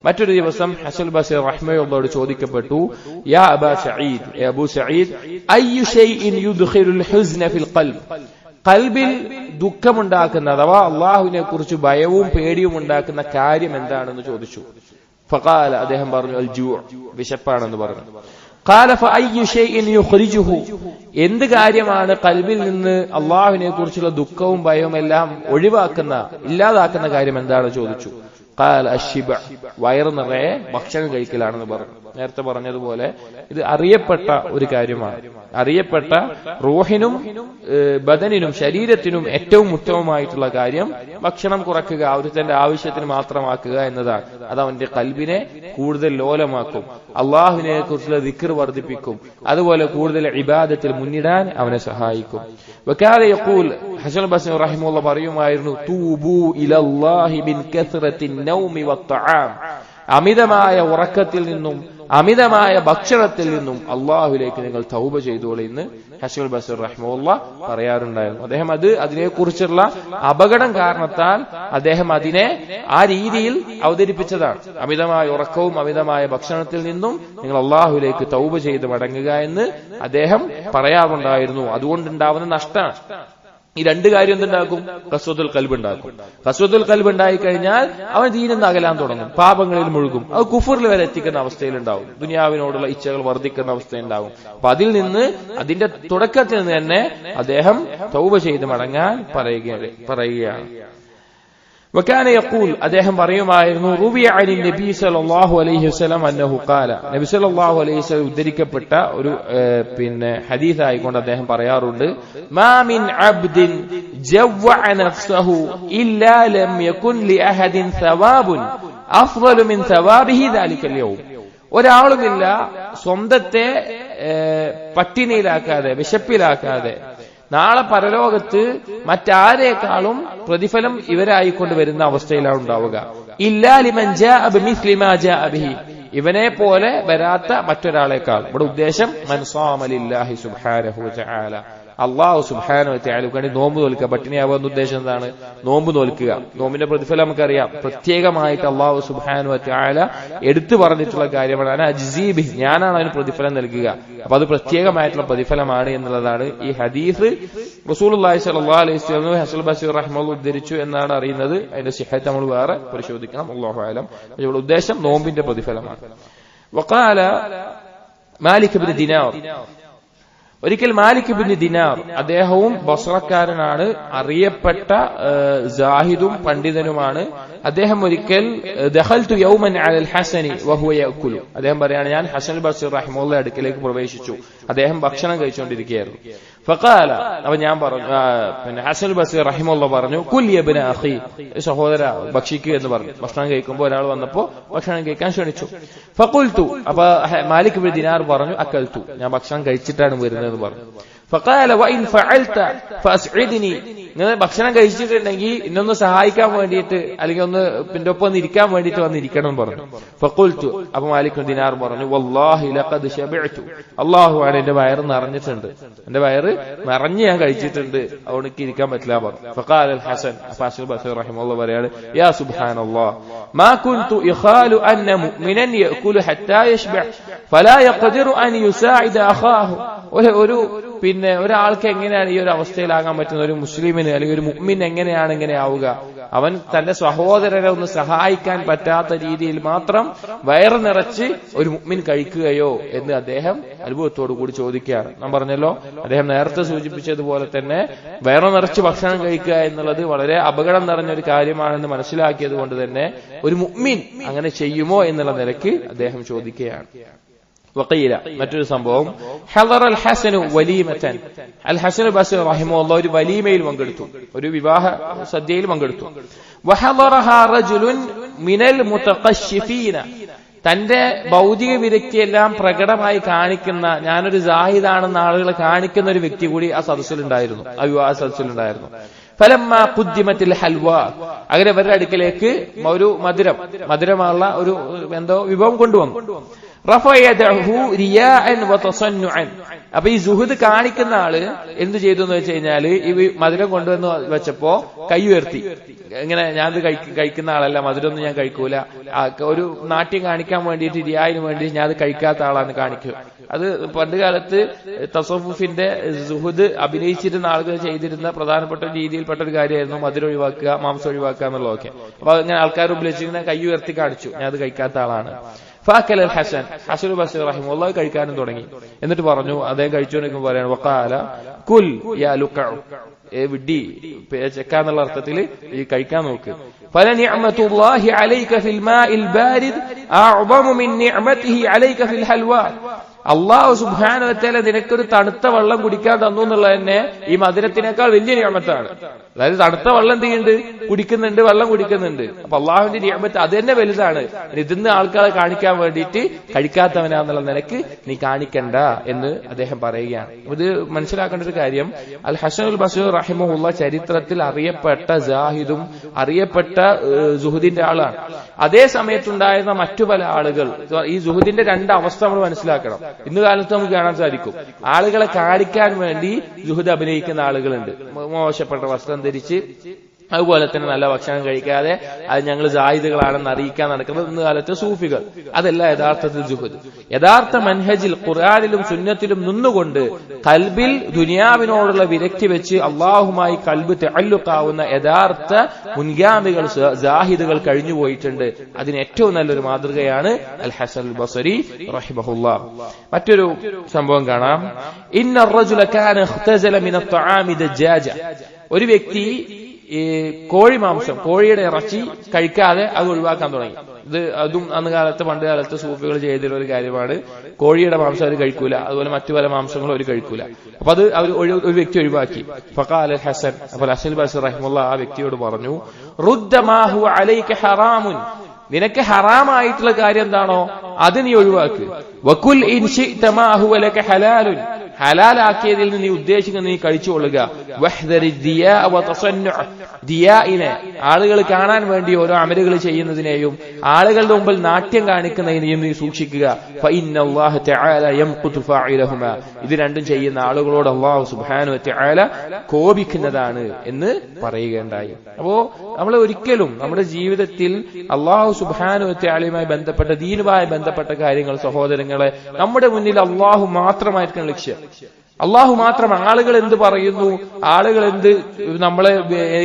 മറ്റൊരു ദിവസം ഹസൻ ബസരി റഹ്മത്തുള്ളാഹിയോട് ചോദിക്കപ്പെട്ടു, യാ അബാ സഈദ്, അബൂ സഈദ്, അയ്യു ശൈഇൻ യുദ്ഖിലുൽ ഹുസ്ന ഫിൽ ഖൽബ്, ഖൽബിൽ ദുഃഖമുണ്ടാക്കുന്ന അഥവാ അല്ലാഹുവിനെ കുറിച്ച് ഭയവും പേടിയും ഉണ്ടാക്കുന്ന കാര്യം എന്താണെന്ന് ചോദിച്ചു. ഫഖാല, അദ്ദേഹം പറഞ്ഞു, അൽ ജൂ', വിശപ്പാണെന്ന് പറഞ്ഞു. ഖാല ഫഅയ്യു ശൈഇൻ യുഖ്രിജുഹു, എന്ത് കാര്യമാണ് ഖൽബിൽ നിന്ന് അല്ലാഹുവിനെ കുറിച്ചുള്ള ദുഃഖവും ഭയവും എല്ലാം ഒഴിവാക്കുന്ന ഇല്ലാതാക്കുന്ന കാര്യം എന്താണെന്ന് ചോദിച്ചു. ഖാല അശ്ശിബ, വയറ് നിറയെ ഭക്ഷണം കഴിക്കലാണെന്ന് പറഞ്ഞു. നേരത്തെ പറഞ്ഞതുപോലെ ഇത് അറിയപ്പെട്ട ഒരു കാര്യമാണ്. അറിയപ്പെട്ട റൂഹിനും ബദനിനും ശരീരത്തിനും ഏറ്റവും ഉത്തമമായിട്ടുള്ള കാര്യം ഭക്ഷണം കുറയ്ക്കുക, അവരുടെ ആവശ്യത്തിന് മാത്രമാക്കുക എന്നതാണ്. അത് അവന്റെ ഖൽബിനെ കൂടുതൽ ലോലമാക്കും, അള്ളാഹുവിനെ കുറിച്ചുള്ള ദിക്ർ വർദ്ധിപ്പിക്കും, അതുപോലെ കൂടുതൽ ഇബാദത്തിൽ മുന്നിടാൻ അവനെ സഹായിക്കും. വകാന യഖൂൽ, ഹസൻ ബസരി റഹിമഹുല്ലാഹ് പറയുമായിരുന്നു, തൂബൂ ഇലല്ലാഹി മിൻ കസ്റത്തിൻ നൗമി വത്തആം, അമിതമായ ഉറക്കത്തിൽ നിന്നും അമിതമായ ഭക്ഷണത്തിൽ നിന്നും അള്ളാഹുവിലേക്ക് നിങ്ങൾ തൗബ ചെയ്തോളൂ എന്ന് ഹസൻ ബസരി റഹിമഹുല്ലാഹ് പറയാറുണ്ടായിരുന്നു. അദ്ദേഹം അതിനെക്കുറിച്ചുള്ള അപകടം കാരണത്താൽ അദ്ദേഹം അതിനെ ആ രീതിയിൽ അവതരിപ്പിച്ചതാണ്. അമിതമായ ഉറക്കവും അമിതമായ ഭക്ഷണത്തിൽ നിന്നും നിങ്ങൾ അള്ളാഹുവിലേക്ക് തൗബ ചെയ്ത് മടങ്ങുക എന്ന് അദ്ദേഹം പറയാറുണ്ടായിരുന്നു. അതുകൊണ്ടുണ്ടാവുന്ന നഷ്ടമാണ്. ഈ രണ്ട് കാര്യം എന്തുണ്ടാക്കും? ഖസ്വത്തുൽ ഖൽബ് ഉണ്ടാക്കും. ഖസ്വത്തുൽ ഖൽബ് ഉണ്ടായി കഴിഞ്ഞാൽ അവൻ ദീനിൽ നിന്ന് അകലാൻ തുടങ്ങും, പാപങ്ങളിൽ മുഴുകും, അത് കുഫറിൽ വരെ എത്തിക്കുന്ന അവസ്ഥയിലുണ്ടാവും, ദുനിയാവിനോടുള്ള ഇച്ഛകൾ വർദ്ധിക്കുന്ന അവസ്ഥയുണ്ടാവും. അപ്പൊ അതിൽ നിന്ന് അതിന്റെ തുടക്കത്തിൽ നിന്ന് തന്നെ അദ്ദേഹം തൗബ ചെയ്ത് മടങ്ങാൻ പറയുകയാണ്. വകാന യഖൂൽ, അദ്ദേഹം പറയുമായിരുന്നു, റുവിയ അനി നബി സല്ലല്ലാഹു അലൈഹി വസല്ലം അന്നഹു ഖാല, നബി സല്ലല്ലാഹു അലൈഹി വസല്ലം ഉദ്ധരിക്കപ്പെട്ട ഒരു ഹദീസ് ആയിക്കൊണ്ട് അദ്ദേഹം പറയാറുണ്ട്, മാ മിൻ അബ്ദിൻ ജവ്വഅ നഫ്സഹു ഇല്ലാ ലം യകുൻ ലി അഹദിൻ സവാബുൻ അഫ്ളലു മിൻ സവാബിഹി ദാലികൽ യൗം, ഒരാളുമില്ല സ്വന്തത്തെ പട്ടിണിയിലാക്കാതെ വിശപ്പിലാക്കാതെ നാളെ പരലോകത്ത് മറ്റാരേക്കാളും പ്രതിഫലം ഇവരായിക്കൊണ്ട് വരുന്ന അവസ്ഥയിലാണ് ഉണ്ടാവുക. ഇല്ലാ ലിമൻ ജാഅ ബിമിസ്ലി മാ ജാഅ ബിഹി, ഇവനെ പോലെ വരാത്ത മറ്റൊരാളെക്കാൾ. ഇവിടെ ഉദ്ദേശം മൻ സാമ ലില്ലാഹി സുബ്ഹാനഹു വതആല, അള്ളാഹു സുബ്ഹാനഹു വതആലയ്ക്ക് വേണ്ടി നോമ്പ് നോൽക്കുക. പട്ടിണിയാവുന്ന ഉദ്ദേശം എന്താണ്? നോമ്പ് നോൽക്കുക. നോമ്പിന്റെ പ്രതിഫലം നമുക്കറിയാം. പ്രത്യേകമായിട്ട് അള്ളാഹു സുബ്ഹാനഹു വതആല എടുത്തു പറഞ്ഞിട്ടുള്ള കാര്യമാണ്, അന അജ്സീ ബിഹി, ഞാനാണ് അതിന് പ്രതിഫലം നൽകുക. അപ്പൊ അത് പ്രത്യേകമായിട്ടുള്ള പ്രതിഫലമാണ് എന്നുള്ളതാണ് ഈ ഹദീസ്. റസൂലുള്ളാഹി സ്വല്ലല്ലാഹു അലൈഹി വസല്ലം ഹസൻ ബസരി റഹിമഹുല്ലാഹ് ഉദ്ധരിച്ചു എന്നാണ് അറിയുന്നത്. അതിന്റെ സിഹത്ത് നമ്മൾ വേറെ പരിശോധിക്കണം, അല്ലാഹു അഅലം. ഇവിടെ ഉദ്ദേശം നോമ്പിന്റെ പ്രതിഫലമാണ്. വഖാല മാലിക് ഇബ്നു ദിനാർ, ഒരിക്കൽ മാലിക് ഇബ്നു ദിനാർ, അദ്ദേഹവും ബസ്രക്കാരനാണ്, അറിയപ്പെട്ട സാഹിദും പണ്ഡിതനുമാണ്. അദ്ദേഹം ഒരിക്കൽ ദഖൽതു യൗമൻ അലൽ ഹസനി വഹുവ യഅകുലു, അദ്ദേഹം പറയാണ്, ഞാൻ ഹസൻ ബസരി റഹിമഹുല്ലാഹ് അടുക്കലേക്ക് പ്രവേശിച്ചു, അദ്ദേഹം ഭക്ഷണം കഴിച്ചുകൊണ്ടിരിക്കുകയായിരുന്നു. ഫഖാല, അപ്പോൾ ഞാൻ പറഞ്ഞു, ഹസൻ ബസരി റഹിമഹുല്ലാഹ് പറഞ്ഞു, കുൽ യ ഇബ്ന അഖി, സഹോദര ഭക്ഷിക്കുക എന്ന് പറഞ്ഞു. ഭക്ഷണം കഴിക്കുമ്പോൾ ഒരാൾ വന്നപ്പോ ഭക്ഷണം കഴിക്കാൻ ക്ഷണിച്ചു. ഫഖുൽതു, അപ്പൊ മാലിക് ഇബ്നു ദിനാർ പറഞ്ഞു, അക്കൽതു, ഞാൻ ഭക്ഷണം കഴിച്ചിട്ടാണ് വരുന്നത് എന്ന് പറഞ്ഞു. ഫഖാല വഇൻ ഫഅൽത ഫഅസ്ഇദ്നി, നിങ്ങൾ ഭക്ഷണം കഴിച്ചിട്ടുണ്ടെങ്കിൽ ഇന്നൊന്ന് സഹായിക്കാൻ വേണ്ടിയിട്ട് അല്ലെങ്കിൽ ഒന്ന് പിന്നെ ഒപ്പം ഒന്ന് ഇരിക്കാൻ വേണ്ടിയിട്ട് വന്നിരിക്കണം എന്ന് പറഞ്ഞു. ഫഖുൽതു, അപ്പൊ മാലിക് ഇബ്നു ദിനാർ പറഞ്ഞു, വല്ലാഹി ലഖദ് ശബഅതു, അല്ലാഹുവാണ് എന്റെ വയറ് നിറഞ്ഞിട്ടുണ്ട്, എന്റെ വയറ് നിറഞ്ഞ് ഞാൻ കഴിച്ചിട്ടുണ്ട്, അതുകൊണ്ട് എനിക്ക് ഇരിക്കാൻ പറ്റില്ല പറഞ്ഞു. ഫഖാല അൽ ഹസൻ, ഹസൻ ബസരി റഹിമഹുല്ലാഹ് പറയാണ്, യാ സുബ്ഹാനല്ലാഹ്, മാ കുൻതു ഇഖാലു അന്ന മുഅ്മിനൻ യഅകുലു ഹത്താ യശ്ബഅ ഫലാ യഖദിറു അൻ യുസാഇദ അഖാഹു. ഒരു പിന്നെ ഒരാൾക്ക് എങ്ങനെയാണ് ഈ ഒരു അവസ്ഥയിലാകാൻ പറ്റുന്നത്? ഒരു മുസ്ലിമിന് അല്ലെങ്കിൽ ഒരു മുഅ്മിൻ എങ്ങനെയാണ് ഇങ്ങനെ ആവുക? അവൻ തന്റെ സഹോദരനെ ഒന്ന് സഹായിക്കാൻ പറ്റാത്ത രീതിയിൽ മാത്രം വയറ് നിറച്ച് ഒരു മുഅ്മിൻ കഴിക്കുകയോ എന്ന് അദ്ദേഹം അനുഭവത്തോടു കൂടി ചോദിക്കുകയാണ്. നാം പറഞ്ഞല്ലോ, അദ്ദേഹം നേരത്തെ സൂചിപ്പിച്ചതുപോലെ തന്നെ വയറ് നിറച്ച് ഭക്ഷണം കഴിക്കുക എന്നുള്ളത് വളരെ അപകടം നിറഞ്ഞൊരു കാര്യമാണെന്ന് മനസ്സിലാക്കിയത് കൊണ്ട് തന്നെ ഒരു മുഅ്മിൻ അങ്ങനെ ചെയ്യുമോ എന്നുള്ള നിലയ്ക്ക് അദ്ദേഹം ചോദിക്കുകയാണ്. വഖീല, മറ്റൊരു സംഭവം, ഹളറ അൽ ഹസനു വലീമതൻ, അൽ ഹസൻ ബസരി റഹിമഹുല്ലാഹ് ഒരു വലീമയിൽ പങ്കെടുത്തു, ഒരു വിവാഹ സദ്യയിൽ പങ്കെടുത്തു. വഹളറഹാ റജുലുൻ മിനൽ മുതഖശ്ശിഫീന, തന്റെ ഭൗതിക വിരക്തിയെല്ലാം പ്രകടമായി കാണിക്കുന്ന, ഞാനൊരു സാഹിദാണെന്ന് ആളുകളെ കാണിക്കുന്ന ഒരു വ്യക്തി കൂടി ആ സദസ്സിലുണ്ടായിരുന്നു, ആ വിവാഹ സദസ്സിലുണ്ടായിരുന്നു. ഫലമ്മ ഖുദ്ദിമത്തിൽ ഹൽവ, അങ്ങനെ അവരുടെ അടുക്കലേക്ക് ഒരു മധുരമുള്ള ഒരു എന്തോ വിഭവം കൊണ്ടുവന്നു. റഫഅ യദഹു റിയാഅൻ വതസന്നുഅൻ, അപ്പൊ ഈ സുഹൃദ് കാണിക്കുന്ന ആള് എന്ത് ചെയ്തു എന്ന് വെച്ച് കഴിഞ്ഞാല് ഈ മധുരം കൊണ്ടുവന്ന് വെച്ചപ്പോ കൈ ഉയർത്തി, ഇങ്ങനെ ഞാനത് കഴിക്കുന്ന ആളല്ല, മധുരമൊന്നും ഞാൻ കഴിക്കൂല, ഒരു നാട്യം കാണിക്കാൻ വേണ്ടിയിട്ട് റിയായിന് വേണ്ടി ഞാൻ അത് കഴിക്കാത്ത ആളാന്ന് കാണിക്കും. അത് പണ്ട് കാലത്ത് തസവുഫിന്റെ സുഹൃദ് അഭിനയിച്ചിരുന്ന ആളുകൾ ചെയ്തിരുന്ന പ്രധാനപ്പെട്ട രീതിയിൽപ്പെട്ട ഒരു കാര്യമായിരുന്നു മധുരം ഒഴിവാക്കുക, മാംസം ഒഴിവാക്കുക എന്നുള്ളതൊക്കെ. അപ്പൊ അങ്ങനെ ആൾക്കാർ ഉപയോഗിച്ചിങ്ങനെ കൈ ഉയർത്തി കാണിച്ചു, ഞാൻ അത് കഴിക്കാത്ത ആളാണ്. ഫാക്കൽ അൽ ഹസൻ, ഹസൻ ബസ്രി റഹിമഹുല്ലാഹ് കഴിക്കാനും തുടങ്ങി. എന്നിട്ട് പറഞ്ഞു, അദ്ദേഹം കഴിച്ചുകൊണ്ടിരിക്കുമ്പോൾ പറയാണ്, വഖാല കുൽ യാ ലുഖഉ, വിഡ്ഢി ചെക്കാന്നുള്ള അർത്ഥത്തിൽ ഈ കഴിക്കാൻ നോക്ക്. ഫലനിഅമതുല്ലാഹി അലൈക ഫിൽ മാഇൽ ബാരിദ് അഅ്ദമു മിൻ നിഅമതിഹി അലൈക ഫിൽ ഹൽവ. അല്ലാഹു സുബ്ഹാനഹു വ തആല നിനക്കൊരു തണുത്ത വെള്ളം കുടിക്കാൻ തന്നു എന്നുള്ളത് തന്നെ ഈ മധുരത്തിനേക്കാൾ വലിയ നിഅമത്താണ്. അതായത് തണുത്ത വെള്ളം തീയുണ്ട്, കുടിക്കുന്നുണ്ട്, വെള്ളം കുടിക്കുന്നുണ്ട്. അപ്പൊ അള്ളാഹുവിന്റെ നിഅമത്ത് അത് തന്നെ വലുതാണ്. ഇതിന്ന് ആൾക്കാരെ കാണിക്കാൻ വേണ്ടിയിട്ട് കഴിക്കാത്തവനാന്നുള്ള നിലക്ക് നീ കാണിക്കണ്ട എന്ന് അദ്ദേഹം പറയുകയാണ്. ഇത് മനസ്സിലാക്കേണ്ട ഒരു കാര്യം, അൽ ഹസനുൽ ബസ്രി റഹിമഹുല്ലാഹ് ചരിത്രത്തിൽ അറിയപ്പെട്ട ജാഹിദും അറിയപ്പെട്ട സുഹുദിന്റെ ആളാണ്. അതേ സമയത്തുണ്ടായിരുന്ന മറ്റു പല ആളുകൾ, ഈ സുഹുദിന്റെ രണ്ട് അവസ്ഥ നമ്മൾ മനസ്സിലാക്കണം. ഇന്ന് കാലത്ത് നമുക്ക് കാണാൻ സാധിക്കും, ആളുകളെ കാണിക്കാൻ വേണ്ടി സുഹുദ് അഭിനയിക്കുന്ന ആളുകളുണ്ട്. മോശപ്പെട്ട വസ്ത്രം ധരിച്ച്, അതുപോലെ തന്നെ നല്ല ഭക്ഷണം കഴിക്കാതെ അത് ഞങ്ങൾ ജാഹിദുകളാണെന്ന് അറിയിക്കാൻ നടക്കുന്നത് ഇന്ന് കാലത്ത് സൂഫികൾ. അതല്ല യഥാർത്ഥത്തിൽ സുഹുദ്. യഥാർത്ഥ മൻഹജിൽ ഖുർആനിലും സുന്നത്തിലും നിന്നുകൊണ്ട് കൽബിൽ ദുനിയാവിനോടുള്ള വിരക്തി വെച്ച് അള്ളാഹുമായി കൽബ് തഅല്ലുഖാവുന്ന യഥാർത്ഥ മുൻഗാമികൾ ജാഹിദുകൾ കഴിഞ്ഞുപോയിട്ടുണ്ട്. അതിന് ഏറ്റവും നല്ലൊരു മാതൃകയാണ് അൽ ഹസൻ അൽ ബസ്രി റഹിമഹുല്ലാഹ്. മറ്റൊരു സംഭവം കാണാം. ഇന്ന റജുല കാന ഇഖ്തസല മിന അത്അമി ദജ്ജാജ. ഒരു വ്യക്തി ഈ കോഴി മാംസം, കോഴിയുടെ ഇറച്ചി കഴിക്കാതെ അത് ഒഴിവാക്കാൻ തുടങ്ങി. അതും അന്ന് കാലത്ത് പണ്ട് കാലത്ത് സൂഫികൾ ചെയ്തിട്ടുള്ള ഒരു കാര്യമാണ്. കോഴിയുടെ മാംസം അവർ കഴിക്കൂല, അതുപോലെ മറ്റു പല മാംസങ്ങളും അവർ കഴിക്കൂല. അപ്പൊ അത് അവർ ഒരു വ്യക്തി ഒഴിവാക്കി. ഫഖാല അൽ ഹസൻ, അപ്പോൾ ഹസൻ ബസ്രി റഹിമഹുല്ലാഹ് ആ വ്യക്തിയോട് പറഞ്ഞു, റുദ്ദ മാ ഹുവ അലൈക ഹറാമുൻ, നിനക്ക് ഹറാമായിട്ടുള്ള കാര്യം എന്താണോ അത് നീ ഒഴിവാക്ക്. വകുൽ ഇൻ ശിഅത മാ ഹുവ ലക ഹലാലുൻ, ഹലാലാക്കിയതിൽ നിന്ന് നീ ഉദ്ദേശിക്കുന്നത് നീ കഴിച്ചുകൊള്ളുക. വഹ്ദരി ദിയാ വ തസന്നു, ദിയാഇനെ ആളുകൾ കാണാൻ വേണ്ടി ഓരോ അമലുകൾ ചെയ്യുന്നതിനെയും ആളുകളുടെ മുമ്പിൽ നാട്യം കാണിക്കുന്നതിനെയും നീ സൂക്ഷിക്കുക. ഫഇന്നല്ലാഹ തആല യംഖുതു ഫാഇലഹുമാ, ഇത് രണ്ടും ചെയ്യുന്ന ആളുകളോട് അല്ലാഹു സുബ്ഹാനഹു വ തആല കോപിക്കുന്നതാണ് എന്ന് പറയുകയുണ്ടായി. അപ്പോ നമ്മൾ ഒരിക്കലും നമ്മുടെ ജീവിതത്തിൽ അല്ലാഹു സുബ്ഹാനഹു വ തആലയുമായി ബന്ധപ്പെട്ട ദീനുമായി ബന്ധപ്പെട്ട കാര്യങ്ങൾ, സഹോദരങ്ങളെ, നമ്മുടെ മുന്നിൽ അല്ലാഹു മാത്രമായിരിക്കണം ലക്ഷ്യം. അള്ളാഹു മാത്രം. ആളുകൾ എന്ത് പറയുന്നു, ആളുകൾ എന്ത് നമ്മളെ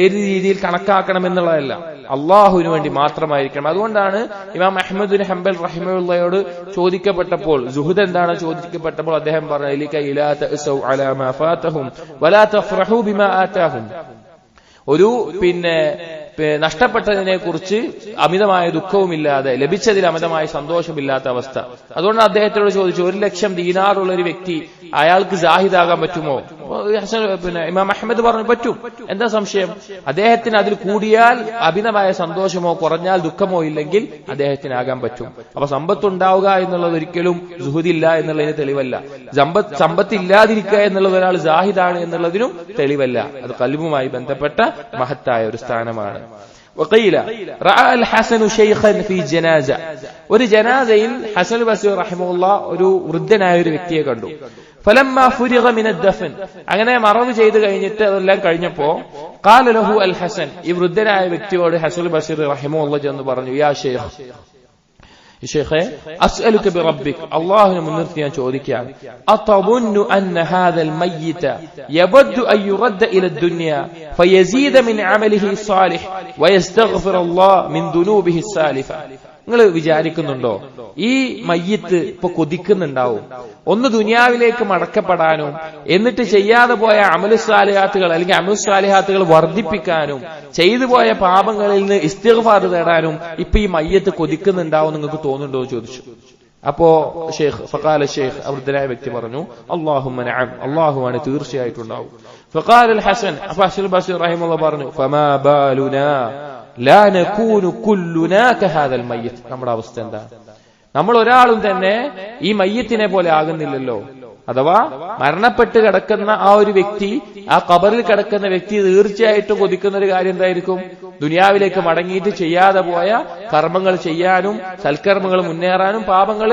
ഏത് രീതിയിൽ കണക്കാക്കണം എന്നുള്ളതല്ല, അള്ളാഹുവിന് വേണ്ടി മാത്രമായിരിക്കണം. അതുകൊണ്ടാണ് ഇമാം അഹ്മദ് ബിൻ ഹംബൽ റഹിമഹുള്ളയോട് ചോദിക്കപ്പെട്ടപ്പോൾ, സുഹുദ് എന്താണ് ചോദിക്കപ്പെട്ടപ്പോൾ അദ്ദേഹം പറഞ്ഞു, ഒരു നഷ്ടപ്പെട്ടതിനെ കുറിച്ച് അമിതമായ ദുഃഖവുമില്ലാതെ ലഭിച്ചതിൽ അമിതമായ സന്തോഷമില്ലാത്ത അവസ്ഥ. അതുകൊണ്ട് അദ്ദേഹത്തോട് ചോദിച്ചു, 1,00,000 ദീനാറുള്ള ഒരു വ്യക്തി അയാൾക്ക് ജാഹിദാകാൻ പറ്റുമോ? ഇമാം അഹ്മദ് പറഞ്ഞു പറ്റും. എന്താ സംശയം? അദ്ദേഹത്തിന് അതിൽ കൂടിയാൽ അമിതമായ സന്തോഷമോ കുറഞ്ഞാൽ ദുഃഖമോ ഇല്ലെങ്കിൽ അദ്ദേഹത്തിനാകാൻ പറ്റും. അപ്പൊ സമ്പത്തുണ്ടാവുക എന്നുള്ളത് ഒരിക്കലും സുഹുദില്ല എന്നുള്ളതിന് തെളിവല്ല. സമ്പത്തില്ലാതിരിക്കുക എന്നുള്ളത് ഒരാൾ ജാഹിദാണ് എന്നുള്ളതിനും തെളിവല്ല. അത് ഖൽബുമായി ബന്ധപ്പെട്ട മഹത്തായ ഒരു സ്ഥാനമാണ്. ഒരു ജനാസയിൽ ഹസൻ ബസ്രി റഹിമഹുല്ലാഹ് ഒരു വൃദ്ധനായ ഒരു വ്യക്തിയെ കണ്ടു. ഫലമ്മാ ഫുരിഗ മിന ദഫൻ, അങ്ങനെ മറവ് ചെയ്ത് കഴിഞ്ഞിട്ട് അതെല്ലാം കഴിഞ്ഞപ്പോ ഖാല ലഹു അൽ ഹസൻ, ഈ വൃദ്ധനായ വ്യക്തിയോട് ഹസൻ ബസ്രി റഹിമഹുല്ലാഹ് ചെന്ന് പറഞ്ഞു, യാ ഷെയ്ഖേ അസ്അലുക ബിറബ്ബിക്, അല്ലാഹുവിനെ മുൻനിർത്തി ഞാൻ ചോദിക്കുകയാണ്, അതബുന്നു അന്ന ഹാദൽ മയ്യിത യബദ്ദു അൻ യുറദ്ദ ഇല ദുനിയ ഫയസീദ മിൻ അമലിഹി സാലിഹ് വയസ്തഗ്ഫിറുല്ലാഹ് മിൻ ദുനൂബിഹി സാലിഫ. നിങ്ങൾ വിചാരിക്കുന്നുണ്ടോ ഈ മയ്യിത്ത് ഇപ്പൊ കൊതിക്കുന്നുണ്ടാവും ഒന്ന് ദുനിയാവിലേക്ക് മടക്കപ്പെടാനും എന്നിട്ട് ചെയ്യാതെ പോയ അമലുസ്സാലിഹാത്തുകൾ അല്ലെങ്കിൽ അമലുസ്സാലിഹാത്തുകൾ വർദ്ധിപ്പിക്കാനും ചെയ്തു പോയ പാപങ്ങളിൽ നിന്ന് ഇസ്തിഗ്ഫാർ തേടാനും ഇപ്പൊ ഈ മയ്യിത്ത് കൊതിക്കുന്നുണ്ടാവും നിങ്ങൾക്ക് തോന്നുന്നുണ്ടോ എന്ന് ചോദിച്ചു. അപ്പോ ഫഖാല ഷെയ്ഖ്, വൃദ്ധനായ വ്യക്തി പറഞ്ഞു, അല്ലാഹുമ്മ നഅം, അല്ലാഹുവാണ് തീർച്ചയായിട്ടുണ്ടാവും. ഫഖാല അൽ ഹസൻ, അപ്പൊ ഹസൻ ബസ്രി റഹിമഹുല്ലാഹ് പറഞ്ഞു, ഫമാ ബാലുനാ ലാ നകൂനു കുല്ലുനാ കഹാദൽ മയ്യിത്ത്. നമ്മുടെ അവസ്ഥ എന്താ? നമ്മൾ ഒരാളും തന്നെ ഈ മയ്യത്തിനെ പോലെ ആകുന്നില്ലല്ലോ. അഥവാ മരണപ്പെട്ട് കിടക്കുന്ന ആ ഒരു വ്യക്തി, ആ ഖബറിൽ കിടക്കുന്ന വ്യക്തി തീർച്ചയായിട്ടും കൊതിക്കുന്ന ഒരു കാര്യം എന്തായിരിക്കും? ദുനിയാവിലേക്ക് മടങ്ങിയിട്ട് ചെയ്യാതെ പോയ കർമ്മങ്ങൾ ചെയ്യാനും സൽക്കർമ്മങ്ങൾ മുന്നേറാനും പാപങ്ങൾ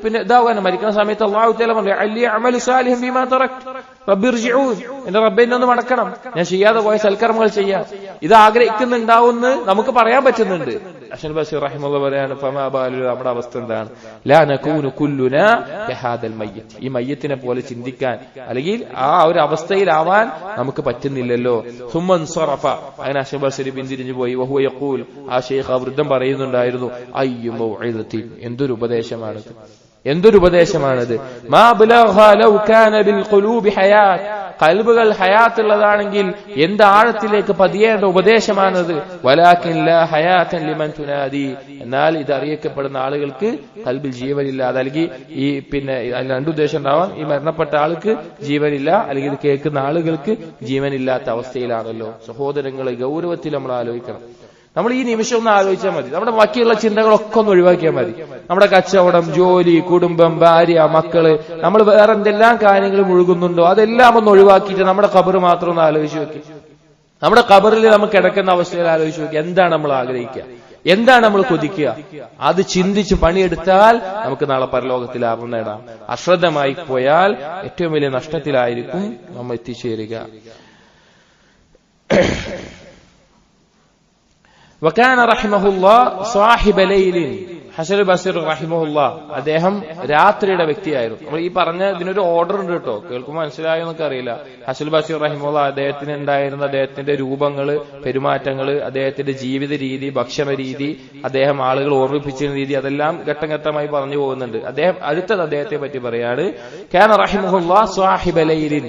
പിന്നെ ഇതാവാൻ മരിക്കുന്ന സമയത്ത് അല്ലാഹു തആല പറഞ്ഞു അല്ലി അമലു സാലിഹൻ ബിമാ തറക്ത് റബ്ബി ഇർജിഊൻ, എന്റെ റബ്ബേ എന്നെ ഒന്ന് മടക്കണം, ഞാൻ ചെയ്യാതെ പോയ സൽക്കർമ്മങ്ങൾ ചെയ്യാം. ഇത് ആഗ്രഹിക്കുന്നുണ്ടാവുമെന്ന് നമുക്ക് പറയാൻ പറ്റുന്നുണ്ട്. ഹസൻ ബസീർ റഹിമഹുല്ലാഹ് പറയാണ് ഫമാ ബാലു, നമ്മുടെ അവസ്ഥ എന്താണ്? ലാ നകൂനു കുല്ലുനാ കഹാദൽ മയ്യിത്ത്, ഈ മയ്യത്തിനെ പോലെ ചിന്തിക്കാൻ അല്ലെങ്കിൽ ആ ഒരു അവസ്ഥയിലാവാൻ നമുക്ക് പറ്റുന്നില്ലല്ലോ. സുമ്മൻ സറഫ, അങ്ങനെ ഹസൻ ബസീർ പിന്തിരിഞ്ഞു പോയി. വഹുവ യഖൂൽ, ആ ശൈഖ് ആ വൃദ്ധൻ പറയുന്നുണ്ടായിരുന്നു അയ്യു മൗഇദത്തി, എന്തൊരു ഉപദേശമാണത്, എന്തൊരു ഉപദേശമാണത്. മാ ബലഗ ലൗ കാന ബിൽ ഖുലൂബി ഹയാത്ത്, ഖൽബുകൾ ഹയാത്തുള്ളതാണെങ്കിൽ എന്ത് ആഴത്തിലേക്ക് പതിയേണ്ട ഉപദേശമാണത്. വലാകിൻ ലാ ഹയാതൻ ലിമൻ തുനാദി, എന്നാൽ ഇത് അറിയിക്കപ്പെടുന്ന ആളുകൾക്ക് ഖൽബിൽ ജീവനില്ലാതെ, അല്ലെങ്കിൽ ഈ പിന്നെ രണ്ടുദ്ദേശം ഉണ്ടാവാം, ഈ മരണപ്പെട്ട ആൾക്ക് ജീവനില്ല, അല്ലെങ്കിൽ ഇത് കേൾക്കുന്ന ആളുകൾക്ക് ജീവനില്ലാത്ത അവസ്ഥയിലാണല്ലോ. സഹോദരങ്ങളെ ഗൗരവത്തിൽ നമ്മൾ ആലോചിക്കണം. നമ്മൾ ഈ നിമിഷം ഒന്ന് ആലോചിച്ചാൽ മതി. നമ്മുടെ ബാക്കിയുള്ള ചിന്തകളൊക്കെ ഒന്ന് ഒഴിവാക്കിയാൽ മതി. നമ്മുടെ കച്ചവടം, ജോലി, കുടുംബം, ഭാര്യ, മക്കള്, നമ്മൾ വേറെ എന്തെല്ലാം കാര്യങ്ങൾ മുഴുകുന്നുണ്ടോ അതെല്ലാം ഒന്ന് ഒഴിവാക്കിയിട്ട് നമ്മുടെ ഖബർ മാത്രം ഒന്ന് ആലോചിച്ച് നോക്കി. നമ്മുടെ ഖബറിൽ നമുക്ക് കിടക്കുന്ന അവസ്ഥയിൽ ആലോചിച്ച് നോക്കി. എന്താണ് നമ്മൾ ആഗ്രഹിക്കുക, എന്താണ് നമ്മൾ കൊതിക്കുക? അത് ചിന്തിച്ച് പണിയെടുത്താൽ നമുക്ക് നാളെ പരലോകത്തിൽ ലാഭം നേടാം. അശ്രദ്ധമായി പോയാൽ ഏറ്റവും വലിയ നഷ്ടത്തിലായിരിക്കും നമ്മൾ എത്തിച്ചേരുക. വകാന റഹിമഹുല്ലാഹ് സാഹിബ ലൈലിൻ, ഹസൻ ബസീർ റഹിമഹുല്ലാഹ് അദ്ദേഹം രാത്രിയുടെ വ്യക്തിയായിരുന്നു. നമ്മൾ ഈ പറഞ്ഞ ഇതിനൊരു ഓർഡർ ഉണ്ട് കേട്ടോ, കേൾക്കുമ്പോൾ മനസ്സിലായോ എന്നൊക്കെ അറിയില്ല. ഹസൻ ബസീർ റഹിമഹുല്ലാഹ് അദ്ദേഹത്തിന് ഉണ്ടായിരുന്ന അദ്ദേഹത്തിന്റെ രൂപങ്ങള്, പെരുമാറ്റങ്ങള്, അദ്ദേഹത്തിന്റെ ജീവിത രീതി, ഭക്ഷണ രീതി, അദ്ദേഹം ആളുകൾ ഓർമ്മിപ്പിച്ചിരുന്ന രീതി, അതെല്ലാം ഘട്ടം ഘട്ടമായി പറഞ്ഞു പോകുന്നുണ്ട്. അടുത്തത് അദ്ദേഹത്തെ പറ്റി പറയാണ് കാന റഹിമഹുല്ലാഹ് സാഹിബ ലൈലിൻ,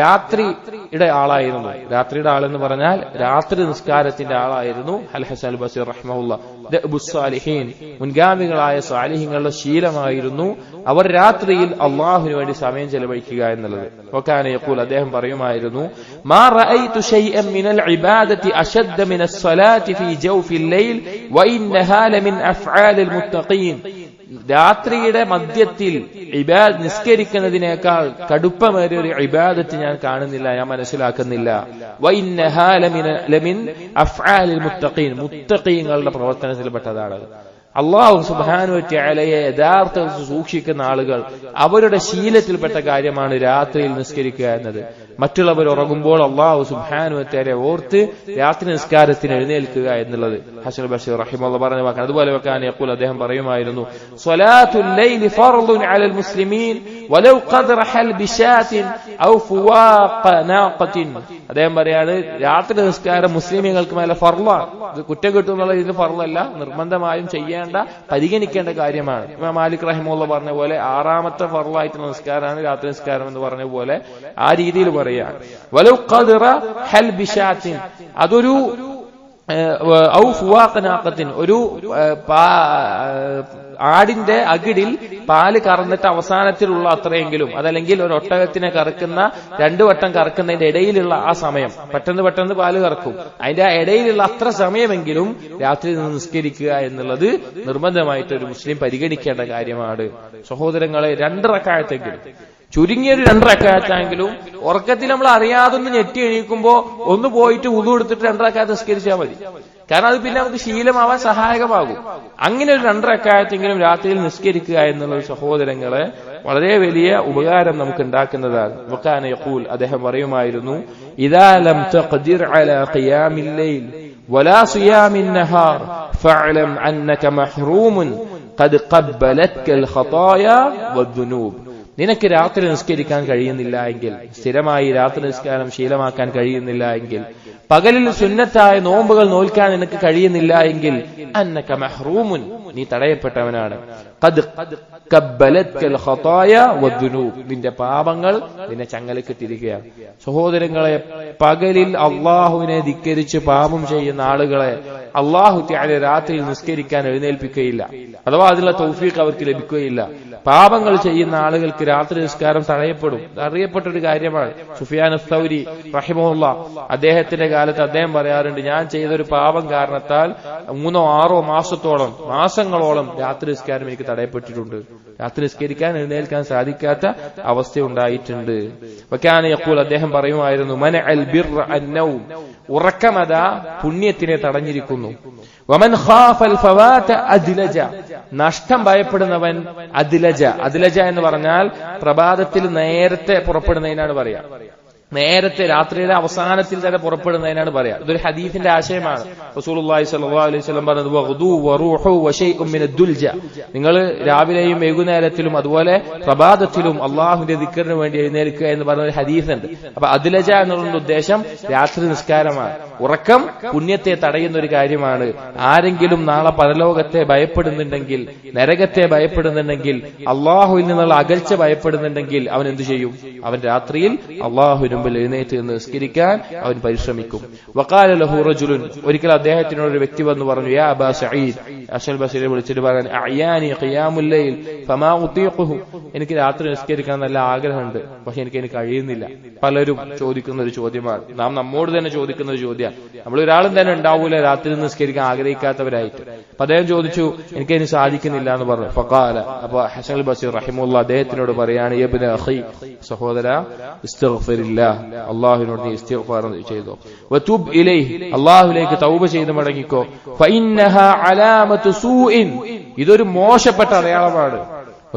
രാത്രിയുടെ ആളായിരുന്നു. രാത്രിയുടെ ആളെന്ന് പറഞ്ഞാൽ രാത്രി നിസ്കാരത്തിന്റെ ആളായിരുന്നു ഹസൻ ബസീർ റഹിമഹുല്ലാഹ്. ദഅബുസ്സാലിഹീൻ, മുൻഗാമികളായ സാലിഹീങ്ങളുടെ ശീലമായിരുന്നു അവർ രാത്രിയിൽ അള്ളാഹുവിന് വേണ്ടി സമയം ചെലവഴിക്കുക എന്നുള്ളത്. വകാന യഖൂൽ, അദ്ദേഹം പറയുമായിരുന്നു മാ റഅയ്തു ശൈഅൻ മിനൽ ഇബാദത്തി അശദ്ദ മിനസ് സ്വലാത്തി ഫീ ജൗഫിൽ ലൈൽ വഇന്നഹാ ലമിൻ അഫ്ആലിൽ മുത്തഖീൻ, രാത്രിയുടെ മധ്യത്തിൽ നിസ്കരിക്കുന്നതിനേക്കാൾ കടുപ്പമേറിയ ഒരു ഇബാദത്ത് ഞാൻ കാണുന്നില്ല, ഞാൻ മനസ്സിലാക്കുന്നില്ല. വഇന്നഹാ ലമിൻ അഫ്ആലിൽ മുത്തഖീൻ, മുത്തഖീങ്ങളുടെ പ്രവർത്തനത്തിൽപ്പെട്ടതാണ്. അള്ളാഹു സുബ്ഹാനഹു വ തആലയെ യഥാർത്ഥത്തിൽ സൂക്ഷിക്കുന്ന ആളുകൾ അവരുടെ ശീലത്തിൽപ്പെട്ട കാര്യമാണ് രാത്രിയിൽ നിസ്കരിക്കുക എന്നത്. മറ്റുള്ളവർ ഉറങ്ങുമ്പോൾ അള്ളാഹു സുബ്ഹാനഹു വ തആലയെ ഓർത്ത് രാത്രി നിസ്കാരത്തിന് എഴുന്നേൽക്കുക എന്നുള്ളത് ഹസൻ ബസീർ റഹിമഹുല്ലാഹ് പറഞ്ഞ വാക്കാണ്. അതുപോലെ വകാന യഖൂൽ, അദ്ദേഹം പറയുമായിരുന്നു സ്വലാത്തുൽ ലൈലി ഫർളുൻ അലൽ മുസ്ലിമീൻ വലൗ ഖദ്റ ഹൽ ബിശാത്തിൻ ഔ ഫുവാഖ നാഖത്തിൻ. അദ്ദേഹം പറയാണ് രാത്രി നിസ്കാരം മുസ്ലിമീങ്ങൾക്ക് മേലെ ഫർളാണ്. ഇത് കുറ്റം കിട്ടുന്നുള്ള ഇതിന് ഫർളല്ല, നിർബന്ധമായും ചെയ്യേണ്ട പരിഗണിക്കേണ്ട കാര്യമാണ്. ഇമാം മാലിക് റഹിമഹുല്ലാഹ് പറഞ്ഞ പോലെ 6ാമത്തെ ഫർളായിട്ടുള്ള നിസ്കാരമാണ് രാത്രി നിസ്കാരം എന്ന് പറഞ്ഞ പോലെ ആ രീതിയിൽ പറയാണ്. വലൗ ഖദ്റ ഹൽ ബിശാത്തിൻ, അതൊരു ഔ ഫുവാഖ നാഖത്തിൻ, ഒരു ആടിന്റെ അകിടിൽ പാല് കറന്നിട്ട് അവസാനത്തിലുള്ള അത്രയെങ്കിലും, അതല്ലെങ്കിൽ ഒരു ഒട്ടകത്തിനെ കറക്കുന്ന 2 വട്ടം കറക്കുന്നതിന്റെ ഇടയിലുള്ള ആ സമയം, പെട്ടെന്ന് പാല് കറക്കും, അതിന്റെ ഇടയിലുള്ള അത്ര സമയമെങ്കിലും രാത്രി നിന്ന് നിസ്കരിക്കുക എന്നുള്ളത് നിർബന്ധമായിട്ട് ഒരു മുസ്ലിം പരിഗണിക്കേണ്ട കാര്യമാണ്. സഹോദരങ്ങളെ, 2 റക്അത്തെങ്കിലും, ചുരുങ്ങിയൊരു 2 റക്അത്തെങ്കിലും ഉറക്കത്തിൽ നമ്മൾ അറിയാതൊന്ന് ഞെട്ടി എണീക്കുമ്പോ ഒന്ന് പോയിട്ട് വുളു എടുത്തിട്ട് 2 റക്അത്ത് നിസ്കരിച്ചാൽ മതി. കാരണം അത് പിന്നെ നമുക്ക് ശീലമാവാൻ സഹായകമാകും. അങ്ങനെ ഒരു 2 റക്അത്തെങ്കിലും രാത്രിയിൽ നിസ്കരിക്കുക എന്നുള്ള സഹോദരങ്ങളെ വളരെ വലിയ ഉപകാരം നമുക്ക് ഉണ്ടാക്കുന്നതാണ്. വകാന യഖൂൽ, അദ്ദേഹം പറയുമായിരുന്നു ഇദാ ലം തഖ്ദിർ അലാ ഖിയാമിൽ ലൈൽ വലാ സിയാമിൻ നഹാർ ഫഅലം അന്നക മഹ്റൂമുൻ ഖദ് ഖബ്ബലത്കൽ ഖതായാ വദ്ദുനൂബ്. നിനക്ക് രാത്രി നിസ്കരിക്കാൻ കഴിയുന്നില്ല എങ്കിൽ, സ്ഥിരമായി രാത്രി നിസ്കാരം ശീലമാക്കാൻ കഴിയുന്നില്ല എങ്കിൽ, പകലിൽ സുന്നത്തായ നോമ്പുകൾ നോൽക്കാൻ നിനക്ക് കഴിയുന്നില്ല എങ്കിൽ അന്നക മഹ്റൂമുൻ, നീ തടയപ്പെട്ടവനാണ്. ഖദ് ഖബ്ബലത്കൽ ഖതായാ വദ്ദുനൂബ്, നിന്റെ പാപങ്ങൾ നിന്നെ ചങ്ങലക്കിട്ടിരിക്കുകയാണ്. സഹോദരങ്ങളെ, പകലിൽ അള്ളാഹുവിനെ ധിക്കരിച്ച് പാപം ചെയ്യുന്ന ആളുകളെ അള്ളാഹു തആല രാത്രിയിൽ നിസ്കരിക്കാൻ എഴുന്നേൽപ്പിക്കുകയില്ല, അഥവാ അതിനുള്ള തൗഫീഖ് അവർക്ക് ലഭിക്കുകയില്ല. പാപങ്ങൾ ചെയ്യുന്ന ആളുകൾക്ക് രാത്രി നിസ്കാരം തടയപ്പെടും. അറിയപ്പെട്ട ഒരു കാര്യമാണ്. സുഫിയാൻ അസ്സൗരി റഹിമഹുല്ലാഹ് അദ്ദേഹത്തിന്റെ കാലത്ത് അദ്ദേഹം പറയാറുണ്ട്, ഞാൻ ചെയ്തൊരു പാപം കാരണത്താൽ 3 or 6 മാസങ്ങളോളം രാത്രി നിസ്കാരം എനിക്ക് തടയപ്പെട്ടിട്ടുണ്ട്. രാത്രി നിസ്കരിക്കാൻ എഴുന്നേൽക്കാൻ സാധിക്കാത്ത അവസ്ഥ ഉണ്ടായിട്ടുണ്ട്. വകാന യഖൂൽ, അദ്ദേഹം പറയുമായിരുന്നു മനഅൽ ബിർറ അന്നൗം, ഉറക്കമത പുണ്യത്തിനെ തടഞ്ഞിരിക്കുന്നു. വമൻ ഖാഫൽ ഫവാത അദ്ലജ, നഷ്ടം ഭയപ്പെടുന്നവൻ അദ്ലജ. അദ്ലജ എന്ന് പറഞ്ഞാൽ പ്രഭാതത്തിൽ നേരത്തെ പുറപ്പെടുന്നതിനാണ് പറയാ. നേരത്തെ രാത്രിയുടെ അവസാനത്തിൽ തന്നെ പുറപ്പെടുന്നതിനാണ് പറയാ. ഇതൊരു ഹദീസിന്റെ ആശയമാണ്. റസൂലുള്ളാഹി സ്വല്ലല്ലാഹു അലൈഹി വസല്ലം പറഞ്ഞത് വഗ്ദു വറൂഹു വശൈഉം മിനദ് ദുൽജ, നിങ്ങൾ രാവിലെയും വൈകുന്നേരത്തിലും അതുപോലെ പ്രഭാതത്തിലും അള്ളാഹുവിന്റെ ദിക്റിന് വേണ്ടി എഴുന്നേൽക്കുക എന്ന് പറഞ്ഞ ഒരു ഹദീസുണ്ട്. അപ്പൊ അദ്ലജ എന്നുള്ള ഉദ്ദേശം രാത്രി നിസ്കാരമാണ്. ഉറക്കം പുണ്യത്തെ തടയുന്ന ഒരു കാര്യമാണ്. ആരെങ്കിലും നാളെ പരലോകത്തെ ഭയപ്പെടുന്നുണ്ടെങ്കിൽ, നരകത്തെ ഭയപ്പെടുന്നുണ്ടെങ്കിൽ, അള്ളാഹുവിൽ നിന്നുള്ള അകൽച്ച ഭയപ്പെടുന്നുണ്ടെങ്കിൽ അവൻ എന്തു ചെയ്യും? അവൻ രാത്രിയിൽ അള്ളാഹുവിന് മുമ്പിൽ എഴുന്നേറ്റ് നിന്ന് നിസ്കരിക്കാൻ അവൻ പരിശ്രമിക്കും. വഖാല ലഹു റജുലുൻ, ഒരിക്കൽ അദ്ദേഹത്തിനോട് ഒരു വ്യക്തി വന്നു പറഞ്ഞു, യാ അബാ സഈദ്, ഹസൻ ബസരി വിളിച്ചിട്ട് പറഞ്ഞു, അയാനി ഖിയാമുൽ ലൈൽ ഫമാ ഉതീഖുഹു, എനിക്ക് രാത്രി നിസ്കരിക്കാൻ നല്ല ആഗ്രഹമുണ്ട്, പക്ഷെ എനിക്ക് കഴിയുന്നില്ല. പലരും ചോദിക്കുന്ന ഒരു ചോദ്യമാണ്, നാം നമ്മോട് തന്നെ ചോദിക്കുന്ന ഒരു ചോദ്യമാണ്. നമ്മൾ ഒരാളും തന്നെ ഉണ്ടാവൂല രാത്രി നിസ്കരിക്കാൻ ആഗ്രഹിക്കാത്തവരായിട്ട്. അപ്പൊ അദ്ദേഹം ചോദിച്ചു, എനിക്കതിന് സാധിക്കുന്നില്ല എന്ന് പറഞ്ഞു. ഫഖാല, അപ്പൊ ഹസൻ ബസരി റഹിമഹുല്ലാഹ് അദ്ദേഹത്തിനോട് പറയാണ്, യബ്ന അഖി, സഹോദര, ഇസ്തിഗ്ഫിറില്ലാഹ്, അല്ലാഹുവിനോട് നീ ഇസ്തിഗ്ഫാർ ചെയ്തോ. വതുബ് ഇലൈഹി, അല്ലാഹുവിലേക്ക് തൗബ ചെയ്ത് മടങ്ങിക്കോ. ഫഇന്നഹാ അലാമതു സൂഇൻ, ഇതൊരു മോശപ്പെട്ട അടയാളമാണ്.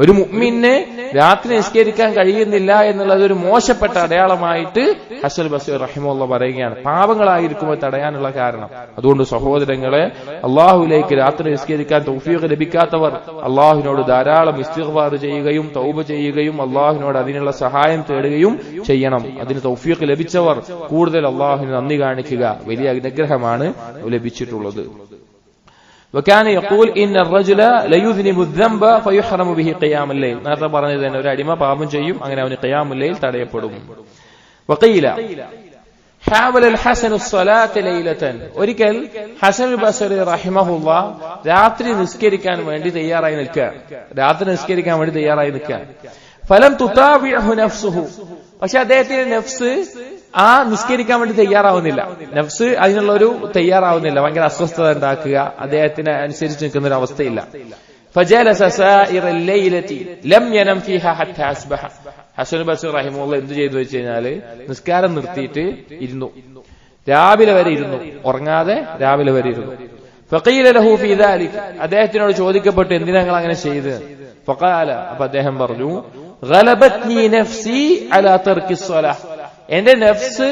ഒരു മുഅ്മിന് രാത്രി നിസ്കരിക്കാൻ കഴിയുന്നില്ല എന്നുള്ളത് ഒരു മോശപ്പെട്ട അടയാളമായിട്ട് ഹസൻ ബസരി റഹിമഹുല്ലാഹ് പറയുകയാണ്. പാപങ്ങളായിരിക്കുമ്പോൾ തടയാനുള്ള കാരണം. അതുകൊണ്ട് സഹോദരങ്ങളെ, അള്ളാഹുവിലേക്ക് രാത്രി നിസ്കരിക്കാൻ തൗഫീഖ് ലഭിക്കാത്തവർ അള്ളാഹുവിനോട് ധാരാളം ഇസ്തിഗ്ഫാർ ചെയ്യുകയും തൗബ ചെയ്യുകയും അള്ളാഹുവിനോട് അതിനുള്ള സഹായം തേടുകയും ചെയ്യണം. അതിന് തൗഫീഖ് ലഭിച്ചവർ കൂടുതൽ അള്ളാഹുവിന് നന്ദി കാണിക്കുക. വലിയ അനുഗ്രഹമാണ് ലഭിച്ചിട്ടുള്ളത്. وكان يقول ان الرجل لا يذنب الذنب فيحرم به قيام الليل, നേരത്തെ പറഞ്ഞത് തന്നെ, ഒരു അടിമ പാപം ചെയ്യും, അങ്ങനെ അവന് ഖിയാമുൽ ലൈൽ തടയപ്പെടും. وقيل حاول الحسن الصلاه ليله, ഒരിക്കൽ ഹസൻ ബസരി റഹിമഹുല്ലാഹ് രാത്രി നിസ്കരിക്കാൻ വേണ്ടി തയ്യാറായി നിൽക്കുക. ഫലം തുതാബിഹു നഫ്സുഹു, പക്ഷെ അദ്ദേഹത്തിന്റെ നഫ്സ് ആ നിസ്കരിക്കാൻ വേണ്ടി തയ്യാറാവുന്നില്ല. നഫ്സ് അതിനുള്ള ഒരു തയ്യാറാവുന്നില്ല. ഭയങ്കര അസ്വസ്ഥത ഉണ്ടാക്കുക, അദ്ദേഹത്തിന് അനുസരിച്ച് നിൽക്കുന്ന ഒരു അവസ്ഥയില്ല. ഫജലസ സായിറ ലൈലതി ലം യനം ഫീഹാ ഹത്താ അസ്ബഹ, ഹസൻ ബസരി റഹിമഹുല്ലാഹ് എന്ത് ചെയ്തു വെച്ച് കഴിഞ്ഞാല് നിസ്കാരം നിർത്തിയിട്ട് ഇരുന്നു, രാവിലെ വരെ ഇരുന്നു, ഉറങ്ങാതെ രാവിലെ വരെ ഇരുന്നു. ഫഖീല ലഹു ഫീ ദാലിക, അദ്ദേഹത്തിനോട് ചോദിക്കപ്പെട്ടു, എന്തിനാ നിങ്ങൾ അങ്ങനെ ചെയ്ത്? ഫഖാല, അപ്പൊ അദ്ദേഹം പറഞ്ഞു, ഗലബത്നി നഫ്സി അലാ തർക്കി സ്വലാഹ്, എന്റെ നഫ്സ്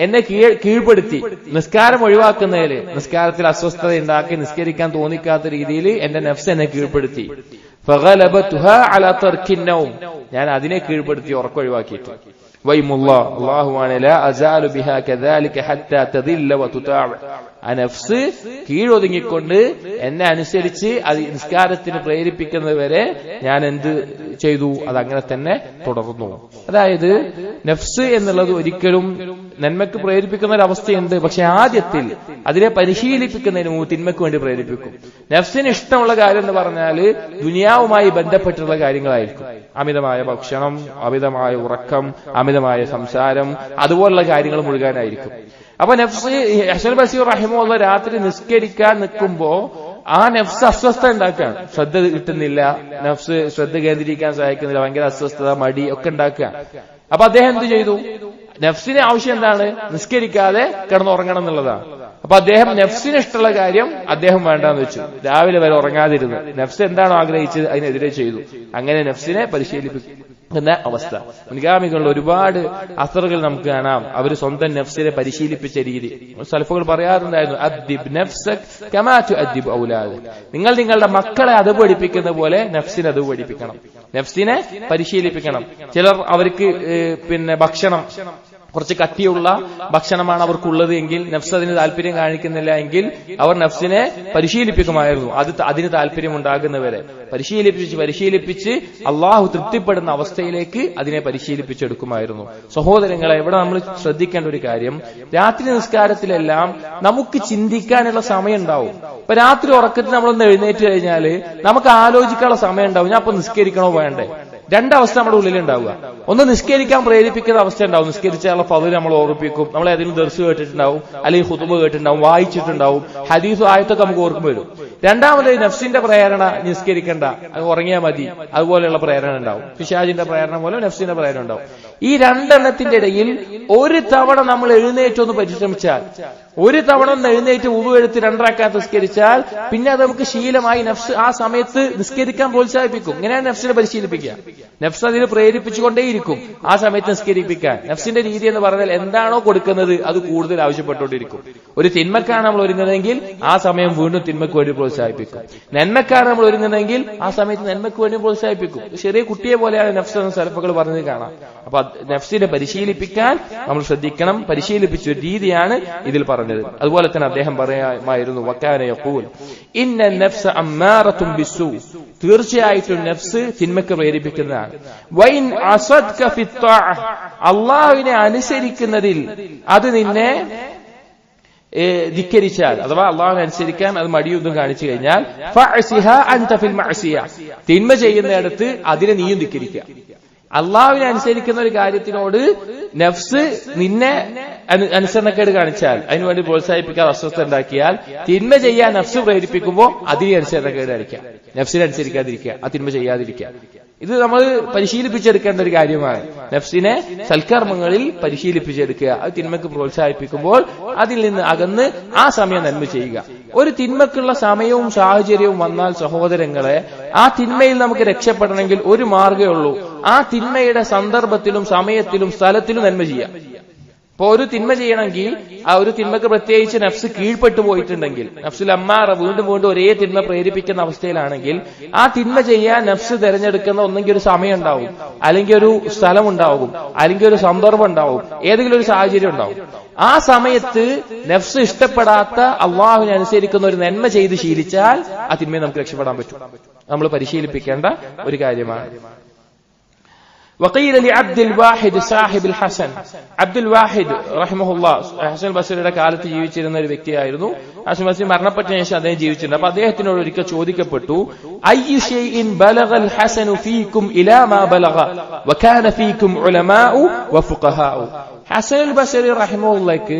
എന്നെ കീഴ്പ്പെടുത്തി നിസ്കാരം ഒഴിവാക്കുന്നതിൽ, നിസ്കാരത്തിൽ അസ്വസ്ഥത ഉണ്ടാക്കി നിസ്കരിക്കാൻ തോന്നിക്കാത്ത രീതിയിൽ എന്റെ നഫ്സ് എന്നെ കീഴ്പ്പെടുത്തി. ഫഗലബതുഹാ അലാ തർക്കി നൗം, ഞാൻ അതിനെ കീഴ്പ്പെടുത്തി ഉറക്കൊഴിവാക്കിയിട്ട്. വൈമുല്ലാ, അല്ലാഹുവാണ്, ലാ അസാലു ബിഹാ കദാലിക ഹത്താ തദില്ല വതുതാഅ, ആ നഫ്സ് കീഴൊതുങ്ങിക്കൊണ്ട് എന്നെ അനുസരിച്ച് അത് നിസ്കാരത്തിന് പ്രേരിപ്പിക്കുന്നത് വരെ ഞാൻ എന്ത് ചെയ്തു? അതങ്ങനെ തന്നെ തുടർന്നു. അതായത് നഫ്സ് എന്നുള്ളത് ഒരിക്കലും നന്മയ്ക്ക് പ്രേരിപ്പിക്കുന്ന ഒരു അവസ്ഥയുണ്ട്, പക്ഷെ ആദ്യത്തിൽ അതിനെ പരിശീലിപ്പിക്കുന്നതിന് മുമ്പ് തിന്മയ്ക്ക് വേണ്ടി പ്രേരിപ്പിക്കും. നഫ്സിന് ഇഷ്ടമുള്ള കാര്യം എന്ന് പറഞ്ഞാൽ ദുനിയാവുമായി ബന്ധപ്പെട്ടുള്ള കാര്യങ്ങളായിരിക്കും. അമിതമായ ഭക്ഷണം, അമിതമായ ഉറക്കം, അമിതമായ സംസാരം, അതുപോലുള്ള കാര്യങ്ങൾ മുഴുകാനായിരിക്കും. അപ്പൊ നഫ്സ്, ഹസൻ ബസരി റഹിമഹുല്ലാഹ് രാത്രി നിസ്കരിക്കാൻ നിൽക്കുമ്പോ ആ നഫ്സ് അസ്വസ്ഥ ഉണ്ടാക്കുകയാണ്. ശ്രദ്ധ കിട്ടുന്നില്ല, നഫ്സ് ശ്രദ്ധ കേന്ദ്രീകരിക്കാൻ സഹായിക്കുന്നില്ല, ഭയങ്കര അസ്വസ്ഥത, മടി ഒക്കെ ഉണ്ടാക്കുക. അപ്പൊ അദ്ദേഹം എന്ത് ചെയ്തു? നഫ്സിന് ആവശ്യം എന്താണ്? നിസ്കരിക്കാതെ കിടന്നുറങ്ങണം എന്നുള്ളതാണ്. അപ്പൊ അദ്ദേഹം നഫ്സിന് ഇഷ്ടമുള്ള കാര്യം അദ്ദേഹം വേണ്ടാന്ന് വെച്ചു, രാവിലെ വരെ ഉറങ്ങാതിരുന്നു. നഫ്സ് എന്താണോ ആഗ്രഹിച്ചത് അതിനെതിരെ ചെയ്തു. അങ്ങനെ നഫ്സിനെ പരിശീലിപ്പിക്കുന്ന അവസ്ഥ. മുൻഗാമികളുടെ ഒരുപാട് അസറുകൾ നമുക്ക് കാണാം. അവർ സ്വന്തം നഫ്സിനെ പരിശീലിപ്പിച്ച രീതി. സലഫുകൾ പറയാറുണ്ടായിരുന്നു, അദ്ദിബ് നഫ്സക് കമാ തുഅദ്ദിബ് ഔലാദക്, നിങ്ങൾ നിങ്ങളുടെ മക്കളെ അത് പഠിപ്പിക്കുന്ന പോലെ നഫ്സിനെ അത് പഠിപ്പിക്കണം, നഫ്സിനെ പരിശീലിപ്പിക്കണം. ചിലർ അവർക്ക് ഭക്ഷണം കുറച്ച് കട്ടിയുള്ള ഭക്ഷണമാണ് അവർക്കുള്ളത് എങ്കിൽ, നഫ്സ് അതിന് താല്പര്യം കാണിക്കുന്നില്ല എങ്കിൽ അവർ നഫ്സിനെ പരിശീലിപ്പിക്കുമായിരുന്നു. അതിന് താല്പര്യം ഉണ്ടാകുന്നവരെ പരിശീലിപ്പിച്ച് അള്ളാഹു തൃപ്തിപ്പെടുന്ന അവസ്ഥയിലേക്ക് അതിനെ പരിശീലിപ്പിച്ചെടുക്കുമായിരുന്നു. സഹോദരങ്ങളെ, ഇവിടെ നമ്മൾ ശ്രദ്ധിക്കേണ്ട ഒരു കാര്യം, രാത്രി നിസ്കാരത്തിലെല്ലാം നമുക്ക് ചിന്തിക്കാനുള്ള സമയം ഉണ്ടാവും. ഇപ്പൊ രാത്രി ഉറക്കത്തിൽ നമ്മളൊന്ന് എഴുന്നേറ്റ് കഴിഞ്ഞാല് നമുക്ക് ആലോചിക്കാനുള്ള സമയം ഉണ്ടാവും, ഞാൻ അപ്പൊ നിസ്കരിക്കണോ വേണ്ടേ? രണ്ടവസ്ഥ നമ്മുടെ ഉള്ളിലുണ്ടാവുക. ഒന്ന്, നിസ്കരിക്കാൻ പ്രേരിപ്പിക്കുന്ന അവസ്ഥ ഉണ്ടാവും, നിസ്കരിച്ചാലുള്ള ഫضിൽ നമ്മൾ ഓർമ്മിപ്പിക്കും, നമ്മൾ ഏതെങ്കിലും ദർസ് കേട്ടിട്ടുണ്ടാവും, അല്ലെങ്കിൽ ഖുതുബ കേട്ടിട്ടുണ്ടാവും, വായിച്ചിട്ടുണ്ടാവും, ഹദീസ് ആയത്തൊക്കെ നമുക്ക് ഓർമ്മ വരും. രണ്ടാമത് നഫ്സിന്റെ പ്രേരണ, നിസ്കരിക്കണ്ട, അത് ഉറങ്ങിയാൽ മതി, അതുപോലെയുള്ള പ്രേരണ ഉണ്ടാവും. പിശാചിന്റെ പ്രേരണ പോലെ നഫ്സിന്റെ പ്രേരണ ഉണ്ടാവും. ഈ രണ്ടെണ്ണത്തിന്റെ ഇടയിൽ ഒരു തവണ നമ്മൾ എഴുന്നേറ്റൊന്ന് പരിശ്രമിച്ചാൽ, ഒരു തവണ എഴുന്നേറ്റ് വുളു എടുത്ത് 2 റക്അത്ത് നിസ്കരിച്ചാൽ പിന്നെ അത് നമുക്ക് ശീലമായി നഫ്സ് ആ സമയത്ത് നിസ്കരിക്കാൻ പ്രോത്സാഹിപ്പിക്കും. ഇങ്ങനെയാണ് നഫ്സിനെ പരിശീലിപ്പിക്കുക. നഫ്സ് അതിന് പ്രേരിപ്പിച്ചുകൊണ്ടേയിരിക്കും ആ സമയത്ത് നിസ്കരിപ്പിക്കാൻ. നഫ്സിന്റെ രീതി എന്ന് പറഞ്ഞാൽ എന്താണോ കൊടുക്കുന്നത് അത് കൂടുതൽ ആവശ്യപ്പെട്ടുകൊണ്ടിരിക്കും. ഒരു തിന്മക്കാണ് നമ്മൾ ഒരുങ്ങുന്നതെങ്കിൽ ആ സമയം വീണ്ടും തിന്മയ്ക്ക് വേണ്ടി പ്രോത്സാഹിപ്പിക്കും. നന്മക്കാണ് നമ്മൾ ഒരുങ്ങുന്നതെങ്കിൽ ആ സമയത്ത് നന്മയ്ക്ക് വേണ്ടി പ്രോത്സാഹിപ്പിക്കും. ചെറിയ കുട്ടിയെ പോലെയാണ് നഫ്സ് എന്ന സലഫുകൾ പറഞ്ഞത് കാണാം. അപ്പൊ നഫ്സിനെ പരിശീലിപ്പിക്കാൻ നമ്മൾ ശ്രദ്ധിക്കണം. പരിശീലിപ്പിച്ച ഒരു രീതിയാണ് ഇതിൽ പറഞ്ഞത്. അതുപോലെ തന്നെ അദ്ദേഹം പറയാമായിരുന്നു, വകാന യഖൂൽ ഇന്ന നഫ്സ അമ്മാറത്തുൻ ബിസ്സൂ, തീർച്ചയായിട്ടും നഫ്സ് തിന്മയ്ക്ക് പ്രേരിപ്പിക്കുന്നതാണ്. വൈൻ അസദ്ക ഫിത്ത്വാഅ, അല്ലാഹുവിനെ അനുസരിക്കുന്നതിൽ അത് നിന്നെ ധിക്കരിച്ചാൽ അഥവാ അള്ളാഹുവിനെ അനുസരിക്കാൻ അത് മടിയൊന്നും കാണിച്ചു കഴിഞ്ഞാൽ ഫഅസിഹ അൻത ഫിൽ മഅസിയ, തിന്മ ചെയ്യുന്നിടത്ത് അതിനെ നീയും ധിക്കരിക്കുക. അള്ളാഹുവിനെ അനുസരിക്കുന്ന ഒരു കാര്യത്തിനോട് നഫ്സ് നിന്നെ അനുസരണക്കേട് കാണിച്ചാൽ അതിനുവേണ്ടി പ്രോത്സാഹിപ്പിക്കാൻ അസ്വസ്ഥ ഉണ്ടാക്കിയാൽ തിന്മ ചെയ്യാൻ നഫ്സ് പ്രേരിപ്പിക്കുമ്പോൾ അതിനെ അനുസരണക്കേട് കാണിക്കുക, നഫ്സിനെ അനുസരിക്കാതിരിക്കുക, ആ തിന്മ ചെയ്യാതിരിക്കുക. ഇത് നമ്മൾ പരിശീലിപ്പിച്ചെടുക്കേണ്ട ഒരു കാര്യമാണ്. നഫ്സിനെ സൽക്കർമ്മങ്ങളിൽ പരിശീലിപ്പിച്ചെടുക്കുക. അത് തിന്മക്ക് പ്രോത്സാഹിപ്പിക്കുമ്പോൾ അതിൽ നിന്ന് അകന്ന് ആ സമയം നന്മ ചെയ്യുക. ഒരു തിന്മക്കുള്ള സമയവും സാഹചര്യവും വന്നാൽ സഹോദരങ്ങളെ, ആ തിന്മയിൽ നമുക്ക് രക്ഷപ്പെടണമെങ്കിൽ ഒരു മാർഗ്ഗമേ ഉള്ളൂ. ആ തിന്മയുടെ സന്ദർഭത്തിലും സമയത്തിലും സ്ഥലത്തിലും നന്മ ചെയ്യാം. ഇപ്പൊ ഒരു തിന്മ ചെയ്യണമെങ്കിൽ ആ ഒരു തിന്മക്ക് പ്രത്യേകിച്ച് നഫ്സ് കീഴ്പ്പെട്ടു പോയിട്ടുണ്ടെങ്കിൽ, നഫ്സുൽ അമ്മാറ വീണ്ടും വീണ്ടും ഒരേ തിന്മ പ്രേരിപ്പിക്കുന്ന അവസ്ഥയിലാണെങ്കിൽ ആ തിന്മ ചെയ്യാൻ നഫ്സ് തിരഞ്ഞെടുക്കുന്ന ഒന്നെങ്കിൽ ഒരു സമയം ഉണ്ടാവും, അല്ലെങ്കിൽ ഒരു സ്ഥലം ഉണ്ടാവും, അല്ലെങ്കിൽ ഒരു സന്ദർഭം ഉണ്ടാവും, ഏതെങ്കിലും ഒരു സാഹചര്യം ഉണ്ടാവും. ആ സമയത്ത് നഫ്സ് ഇഷ്ടപ്പെടാത്ത അള്ളാഹുവിനെ അനുസരിക്കുന്ന ഒരു നന്മ ചെയ്ത് ശീലിച്ചാൽ ആ തിന്മയെ നമുക്ക് രക്ഷപ്പെടാൻ പറ്റും. നമ്മൾ പരിശീലിപ്പിക്കേണ്ട ഒരു കാര്യമാണ്. وقيل لعبد الواحد صاحب الحسن, അബ്ദുൽ വാഹിദ് റഹിമഹുല്ലാ ഹസൻ ബസ്രിയുടെ കാലത്ത് ജീവിച്ചിരുന്ന ഒരു വ്യക്തിയായിരുന്നു. ഹസൻ ബസ്രി മരണപ്പെട്ടതിനു ശേഷം അദ്ദേഹം ജീവിച്ചിട്ടുണ്ട്. അപ്പൊ അദ്ദേഹത്തിനോട് ഒരിക്കൽ ചോദിക്കപ്പെട്ടു, അയ്യു ശൈഇൻ ബലഗൽ ഹസനു ഫീകും ഇലാ മാ ബലഗ വകാന ഫീകും ഉലമാഉ വഫുഖഹാഉ, ഹസൻ ബസ്രി റഹിമഹുല്ലക്ക്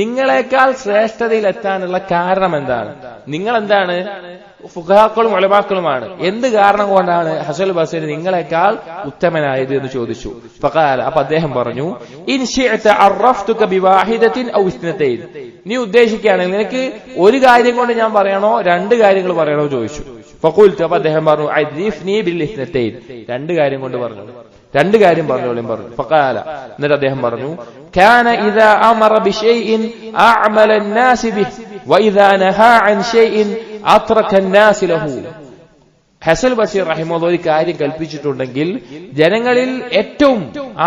നിങ്ങളെക്കാൾ ശ്രേഷ്ഠതയിൽ എത്താനുള്ള കാരണം എന്താണ്? നിങ്ങൾ എന്താണ്? ഫുഖഹാക്കളും ഉലമാക്കളുമാണ്. എന്ത് കാരണം കൊണ്ടാണ് ഹസൻ ബസ്രി നിങ്ങളെക്കാൾ ഉത്തമനായത് എന്ന് ചോദിച്ചു. ഫഖാല, അപ്പൊ അദ്ദേഹം പറഞ്ഞു, ഇൻ ശിഅത അറഫ്തുക ബിവാഹിദത്തിൻ ഔ ഇസ്നതൈൻ, നീ ഉദ്ദേശിക്കുകയാണെങ്കിൽ നിനക്ക് ഒരു കാര്യം കൊണ്ട് ഞാൻ പറയണോ 2 കാര്യങ്ങൾ പറയണോ ചോദിച്ചു. ഫഖുൽതു, അപ്പൊ അദ്ദേഹം പറഞ്ഞു, അദ്രിഫ്നി ബിൽ ഇസ്നതൈൻ, 2 കാര്യം കൊണ്ട് പറഞ്ഞു, 2 കാര്യം പറഞ്ഞോളും പറഞ്ഞു. ഫഖാല, എന്നിട്ട് അദ്ദേഹം പറഞ്ഞു, കാന ഇദാ അമറ ബിശൈഇൻ അഅമല الناس ബിഹി വഇദാ നഹാ അൻ ശൈഇൻ അത്രക الناس ലഹു. ഹസൻ ബസ്രി റഹിമഹുല്ലാഹ് ഒരു കാര്യം കൽപ്പിച്ചിട്ടുണ്ടെങ്കിൽ ജനങ്ങളിൽ ഏറ്റവും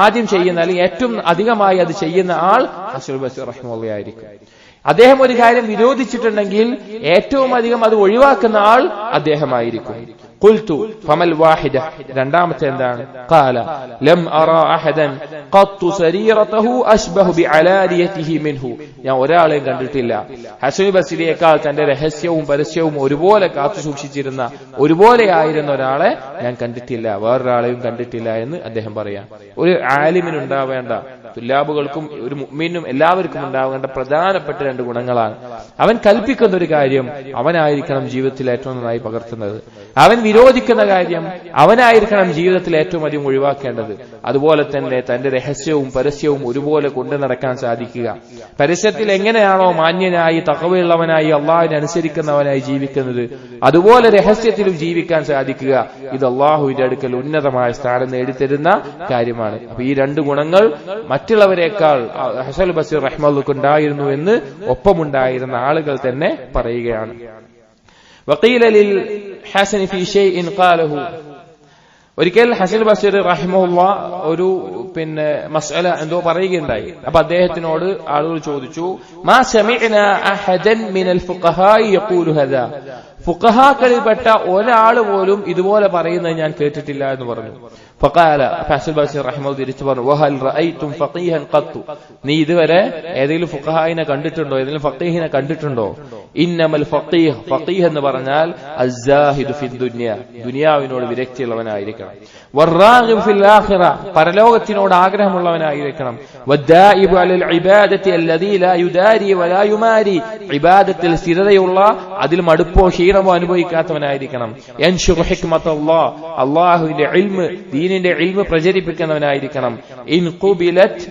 ആദ്യം ചെയ്യുന്ന അല്ലെങ്കിൽ ഏറ്റവും അധികമായി അത് ചെയ്യുന്ന ആൾ ഹസൻ ബസ്രി റഹിമഹുല്ലാഹ് ആയിരിക്കും. അദ്ദേഹം ഒരു കാര്യം വിരോധിച്ചിട്ടുണ്ടെങ്കിൽ ഏറ്റവും അധികം അത് ഒഴിവാക്കുന്ന ആൾ അദ്ദേഹമായിരിക്കും. ഖുൽതു ഫമൽ വാഹിദ, രണ്ടാമത്തെ എന്താണ്? ഖാല ലം അറാ അഹദൻ ഖത്തു സരീറതഹു അശ്ബഹു ബിഅലാനിയതിഹി മിൻഹു, ഞാൻ ഒരാളെയും കണ്ടിട്ടില്ല ഹസൻ ബസ്രിയേക്കാൾ തന്റെ രഹസ്യവും പരസ്യവും ഒരുപോലെ കാത്തു സൂക്ഷിച്ചിരുന്ന, ഒരുപോലെ ആയിരുന്ന ഒരാളെ ഞാൻ കണ്ടിട്ടില്ല, വേറൊരാളെയും കണ്ടിട്ടില്ല എന്ന് അദ്ദേഹം പറയാം. ഒരു ആലിമിനുണ്ടാവേണ്ട, തുല്ലാബുകൾക്കും ഒരു മുഅ്മിനും എല്ലാവർക്കും ഉണ്ടാവേണ്ട പ്രധാനപ്പെട്ട 2 ഗുണങ്ങളാണ്. അവൻ കൽപ്പിക്കുന്ന ഒരു കാര്യം അവനായിരിക്കണം ജീവിതത്തിൽ ഏറ്റവും നന്നായി പകർത്തുന്നത്. അവൻ വിരോധിക്കുന്ന കാര്യം അവനായിരിക്കണം ജീവിതത്തിൽ ഏറ്റവും അധികം ഒഴിവാക്കേണ്ടത്. അതുപോലെ തന്നെ തന്റെ രഹസ്യവും പരസ്യവും ഒരുപോലെ കൊണ്ടു നടക്കാൻ സാധിക്കുക. പരസ്യത്തിൽ എങ്ങനെയാണോ മാന്യനായി തഖ്വയുള്ളവനായി അള്ളാഹുവിനെ അനുസരിക്കുന്നവനായി ജീവിക്കുന്നത്, അതുപോലെ രഹസ്യത്തിലും ജീവിക്കാൻ സാധിക്കുക. ഇത് അള്ളാഹുവിന്റെ അടുക്കൽ ഉന്നതമായ സ്ഥാനം നേടിത്തരുന്ന കാര്യമാണ്. അപ്പൊ ഈ 2 ഗുണങ്ങൾ മറ്റുള്ളവരെക്കാൾ ഹസൻ ബസ്രി റഹിമഹുല്ലാഹ് ഉണ്ടായിരുന്നു എന്ന് ഒപ്പമുണ്ടായിരുന്ന ആളുകൾ തന്നെ പറയുകയാണ്. വഖീല ലിൽ ഹസൻ ഫീ ഷൈഇൻ ഖാലഹു, ഒരിക്കൽ ഹസൻ ബസ്രി റഹിമഹുല്ലാഹ് ഒരു മസ്അല എന്തോ പറയുകയുണ്ടായി. അപ്പൊ അദ്ദേഹത്തിനോട് ആളുകൾ ചോദിച്ചു, മാ സമിഅനാ അഹദൻ മിനൽ ഫുഖഹാഇ യഖൂലു ഹദാ, ഫുഖഹാക്കളിൽപ്പെട്ട ഒരാൾ പോലും ഇതുപോലെ പറയുന്നത് ഞാൻ കേട്ടിട്ടില്ല എന്ന് പറഞ്ഞു. ഫഖാല, ഹസൻ ബസ്രി റഹിമഹുല്ലാഹ് തിരിച്ചു പറഞ്ഞു, വഹൽ റഅയ്തും ഫഖീഹൻ ഖത്തു, നീ ഇതുവരെ ഏതെങ്കിലും ഫുഖഹായിനെ കണ്ടിട്ടുണ്ടോ, ഏതെങ്കിലും ഫഖീഹിനെ കണ്ടിട്ടുണ്ടോ? ഇന്നമൽ ഫഖീഹ്, ഫഖീഹ് എന്ന് പറഞ്ഞാൽ അസ്സാഹിദു ഫി ദുനിയ, ദുനിയാവിനോട് വിരക്തിയുള്ളവനായിരിക്കണം. വറാഗിബ് ഫിൽ ആഖിറ, പരലോകത്തിനോട് ആഗ്രഹമുള്ളവനായിരിക്കണം. വദ്ദാഇബു അലൽ ഇബാദത്തി അല്ലദീ ലാ യുദാരി വലാ യുമാരി, ഇബാദത്തിൽ സ്ഥിരതയുള്ള അതിൽ മടുപ്പോ ക്ഷീണമോ അനുഭവിക്കാത്തവനായിരിക്കണം. യൻശുറു ഹിക്മത്തല്ലാഹ്, അല്ലാഹുവിന്റെ ഇൽമ്, ദീനിന്റെ ഇൽമ് പ്രചരിപ്പിക്കുന്നവനായിരിക്കണം. ഇൻ ഖുബിലത്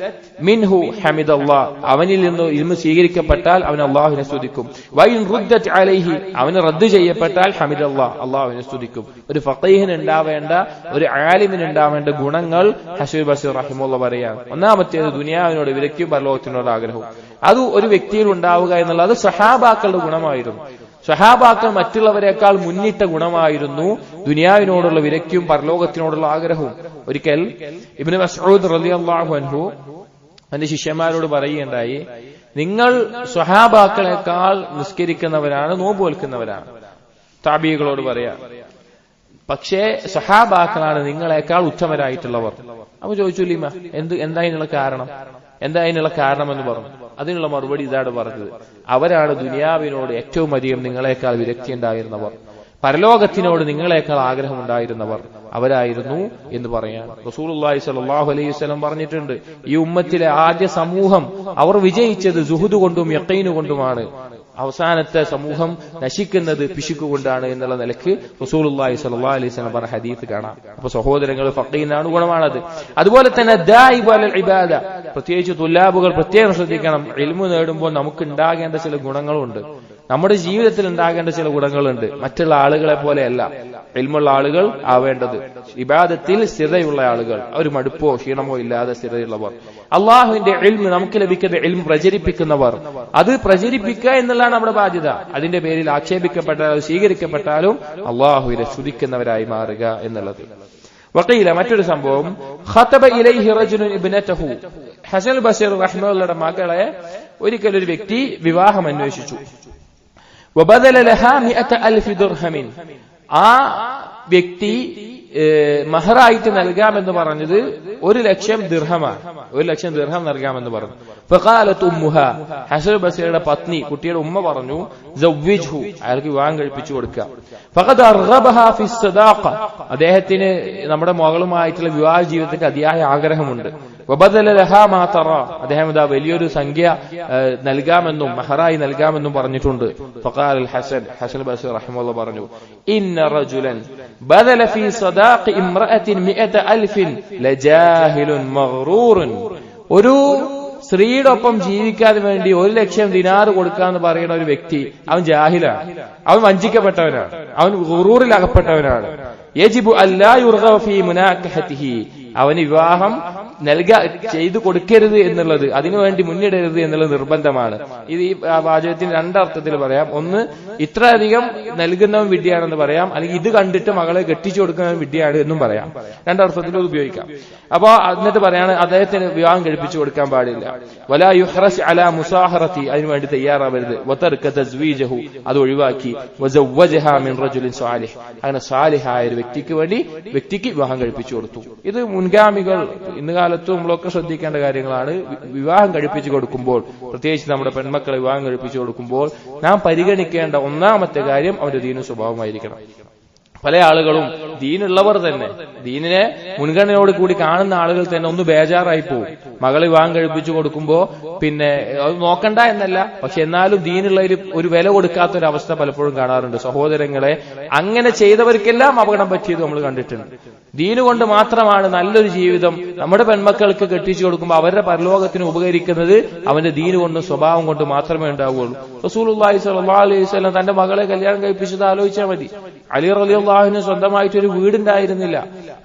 മിൻഹു ഹമിദല്ലാഹ്, അവനിൽ നിന്ന് ഇൽമ് സ്വീകരിക്കപ്പെട്ടാൽ അവൻ അല്ലാഹുവിനെ സ്തുതിക്കും. വഇൻ റുദ്ദത് അലൈഹി, അവന് റദ്ദ് ചെയ്യപ്പെട്ടാൽ ഹമിദല്ലാഹ്, അല്ലാഹുവിനെ സ്തുതിക്കും. ഒരു ഫഖീഹിന് ഉണ്ടാവേണ്ട, ഒരു ആലിമിന് ഉണ്ടാവേണ്ട ഗുണങ്ങൾ ഹസൻ ബസീർ റഹിമഹുല്ലാഹ് പറയാം. ഒന്നാമത്തേത് ദുനിയാവിനോട് വിരക്തിയും പരലോകത്തിനോട് ആഗ്രഹവും. അത് ഒരു വ്യക്തിയിൽ ഉണ്ടാവുക എന്നുള്ളത് സഹാബാക്കളുടെ ഗുണമായിരുന്നു. സഹാബാക്കൾ മറ്റുള്ളവരെക്കാൾ മുന്നിട്ട ഗുണമായിരുന്നു ദുനിയാവിനോടുള്ള വിരക്തിയും പരലോകത്തിനോടുള്ള ആഗ്രഹവും. ഒരിക്കൽ ഇബ്നു മസ്ഊദ് റളിയല്ലാഹു അൻഹു തന്റെ ശിഷ്യന്മാരോട് പറയുകയുണ്ടായി, നിങ്ങൾ സ്വഹാബാക്കളെക്കാൾ നിസ്കരിക്കുന്നവരാണ്, നോമ്പ് നോൽക്കുന്നവരാണ്. താബികളോട് പറയാ, പക്ഷേ സഹാബാക്കളാണ് നിങ്ങളെക്കാൾ ഉത്തമരായിട്ടുള്ളവർ. അപ്പൊ ചോദിച്ചു, ലീമ എന്താ അതിനുള്ള കാരണം എന്ന് പറഞ്ഞു. അതിനുള്ള മറുപടി ഇതാണ് പറഞ്ഞത്, അവരാണ് ദുനിയാവിനോട് ഏറ്റവും അധികം നിങ്ങളെക്കാൾ വിരക്തി ഉണ്ടായിരുന്നവർ, പരലോകത്തിനോട് നിങ്ങളെക്കാൾ ആഗ്രഹമുണ്ടായിരുന്നവർ അവരായിരുന്നു എന്ന് പറയാൻ റസൂലുള്ളാഹി സ്വല്ലല്ലാഹു അലൈഹി വസല്ലം പറഞ്ഞിട്ടുണ്ട്. ഈ ഉമ്മത്തിലെ ആദ്യ സമൂഹം അവർ വിജയിച്ചത് സുഹുദ് കൊണ്ടും യഖീന് കൊണ്ടുമാണ്. അവസാനത്തെ സമൂഹം നശിക്കുന്നത് പിശുക്കുകൊണ്ടാണ് എന്നുള്ള നിലക്ക് റസൂലുള്ളാഹി സ്വല്ലല്ലാഹു അലൈഹി വസല്ലം പറഞ്ഞ ഹദീസ് കാണാം. അപ്പൊ സഹോദരങ്ങൾ, ഫഖീനാണ് ഗുണമാണത്. അതുപോലെ തന്നെ ദാഇബു അലൽ ഇബാദ, പ്രത്യേകിച്ച് തുല്ലാബുകൾ പ്രത്യേകം ശ്രദ്ധിക്കണം. ഇൽമു നേടുമ്പോൾ നമുക്ക് ഉണ്ടാകേണ്ട ചില ഗുണങ്ങളുണ്ട്, നമ്മുടെ ജീവിതത്തിൽ ഉണ്ടാകേണ്ട ചില ഗുണങ്ങളുണ്ട്. മറ്റുള്ള ആളുകളെ പോലെയല്ല ഇൽമുള്ള ആളുകൾ ആവേണ്ടത്. ഇബാദത്തിൽ സ്ഥിരതയുള്ള ആളുകൾ, അവർ മടുപ്പോ ക്ഷീണമോ ഇല്ലാതെ സ്ഥിരതയുള്ളവർ. അള്ളാഹുവിന്റെ ഇൽമ്, നമുക്ക് ലഭിക്കുന്ന ഇൽമ് പ്രചരിപ്പിക്കുന്നവർ. അത് പ്രചരിപ്പിക്കുക എന്നുള്ളതാണ് നമ്മുടെ ബാധ്യത. അതിന്റെ പേരിൽ ആക്ഷേപിക്കപ്പെട്ടാലും സ്വീകരിക്കപ്പെട്ടാലും അള്ളാഹുവിനെ സ്തുതിക്കുന്നവരായി മാറുക എന്നുള്ളത്. വഖീല, മറ്റൊരു സംഭവം, ഖതബ ഇലൈഹി റജുലുൻ ഇബ്നതഹു, ഹസൻ ബസീർ റഹിമഹുള്ളയുടെ മകളെ ഒരിക്കൽ ഒരു വ്യക്തി വിവാഹം അന്വേഷിച്ചു. വബദല ലഹാ 100,000 ദിർഹമിൻ, ആ വ്യക്തി മഹറായിട്ട് നൽകാമെന്ന് പറഞ്ഞത് 1,00,000 ദിർഹമാണ്. 1,00,000 ദിർഹം നൽകാമെന്ന് പറഞ്ഞു. ഫഖാലത് ഉമ്മുഹ, ഹസൻ ബസീറുടെ പത്നി, കുട്ടിയുടെ ഉമ്മ പറഞ്ഞു, സവ്വിജ്ഹു, അയാൾക്ക് വിവാഹം കഴിപ്പിച്ചു കൊടുക്കുക. ഫഖദ് അർഗബഹാ ഫി സദാഖ, അദ്ദേഹത്തിന് നമ്മുടെ മകളുമായിട്ടുള്ള വിവാഹ ജീവിതത്തിന്റെ അതിയായ ആഗ്രഹമുണ്ട്. വബദല ലഹാ മാ തറ, അദ്ദേഹം ഇതാ വലിയൊരു സംഖ്യ നൽകാമെന്നും മഹറായി നൽകാമെന്നും പറഞ്ഞിട്ടുണ്ട്. ഫഖാൽ ഹസൻ ബസീർ റഹിമഹുല്ലാഹ് പറഞ്ഞു, ഇന്ന റജുലൻ ബദല ഫീ സദാഖി ഇംറഅത്തിൻ 100,000 ലജാഹിലുൻ മഗ്റൂറുൻ, ഒരു സ്ത്രീയുടെ ഒപ്പം ജീവിക്കാൻ വേണ്ടി 1,00,000 ദിനാറ് കൊടുക്കാന്ന് പറയുന്ന ഒരു വ്യക്തി, അവൻ ജാഹിലാണ്, അവൻ വഞ്ചിക്കപ്പെട്ടവനാണ്, അവൻ ഗുറൂറിൽ അകപ്പെട്ടവനാണ്. യജിബു അല്ലാ യുർഗബ ഫീ മുനാകഹതിഹി, അവന് വിവാഹം ചെയ്തു കൊടുക്കരുത് എന്നുള്ളത്, അതിനുവേണ്ടി മുന്നിടരുത് എന്നുള്ളത് നിർബന്ധമാണ്. ഇത് ഈ വാചകത്തിന് രണ്ടർത്ഥത്തിൽ പറയാം. ഒന്ന്, ഇത്രയധികം നൽകുന്നവൻ വിഡ്ഢിയാണെന്ന് പറയാം, അല്ലെങ്കിൽ ഇത് കണ്ടിട്ട് മകളെ കെട്ടിച്ചു കൊടുക്കുന്നവൻ വിഡ്ഢിയാണ് എന്നും പറയാം. രണ്ടർത്ഥത്തിൽ ഇത് ഉപയോഗിക്കാം. അപ്പൊ എന്നിട്ട് പറയാണ്, അദ്ദേഹത്തിന് വിവാഹം കഴിപ്പിച്ചു കൊടുക്കാൻ പാടില്ല. വലാ യുഹ്റസ് അലാ മുസാഹറത്തി, അതിനുവേണ്ടി തയ്യാറാവരുത്. വതർക തസ്വീജഹു, അത് ഒഴിവാക്കി. വസവ്വജഹാ മിൻ റജുലിൻ സാലിഹ്, അങ്ങനെ സാലിഹായ ഒരു വ്യക്തിക്ക് വിവാഹം കഴിപ്പിച്ചു കൊടുത്തു. ഇത് മുൻഗാമികൾ ഇന്ന് കാലത്തും നമ്മളൊക്കെ ശ്രദ്ധിക്കേണ്ട കാര്യങ്ങളാണ്. വിവാഹം കഴിപ്പിച്ചു കൊടുക്കുമ്പോൾ, പ്രത്യേകിച്ച് നമ്മുടെ പെൺമക്കളെ വിവാഹം കഴിപ്പിച്ചു കൊടുക്കുമ്പോൾ നാം പരിഗണിക്കേണ്ട ഒന്നാമത്തെ കാര്യം അവന്റെ ദീനും സ്വഭാവമായിരിക്കണം. പല ആളുകളും ദീനുള്ളവർ തന്നെ, ദീനിനെ മുൻഗണനയോട് കൂടി കാണുന്ന ആളുകൾ തന്നെ ഒന്ന് ബേജാറായി പോകും. മകളെ വിവാഹം കഴിപ്പിച്ചു കൊടുക്കുമ്പോ പിന്നെ അത് നോക്കണ്ട എന്നല്ല, പക്ഷെ എന്നാലും ദീനുള്ളതിൽ ഒരു വില കൊടുക്കാത്തൊരവസ്ഥ പലപ്പോഴും കാണാറുണ്ട്. സഹോദരങ്ങളെ, അങ്ങനെ ചെയ്തവർക്കെല്ലാം അപകടം പറ്റിയത് നമ്മൾ കണ്ടിട്ടുണ്ട്. ദീനുകൊണ്ട് മാത്രമാണ് നല്ലൊരു ജീവിതം നമ്മുടെ പെൺമക്കൾക്ക് കെട്ടിച്ചു കൊടുക്കുമ്പോൾ അവരുടെ പരലോകത്തിന് ഉപകരിക്കുന്നത് അവന്റെ ദീന് കൊണ്ടും സ്വഭാവം കൊണ്ടും മാത്രമേ ഉണ്ടാവുകയുള്ളൂ. റസൂലുള്ളാഹി സ്വല്ലല്ലാഹു അലൈഹി വസല്ലം തന്റെ മകളെ കല്യാണം കഴിപ്പിച്ചത് ആലോചിച്ചാൽ മതി. അലി റളിയല്ലാഹുവിന് സ്വന്തമായിട്ടൊരു വീടുണ്ടായിരുന്നില്ല.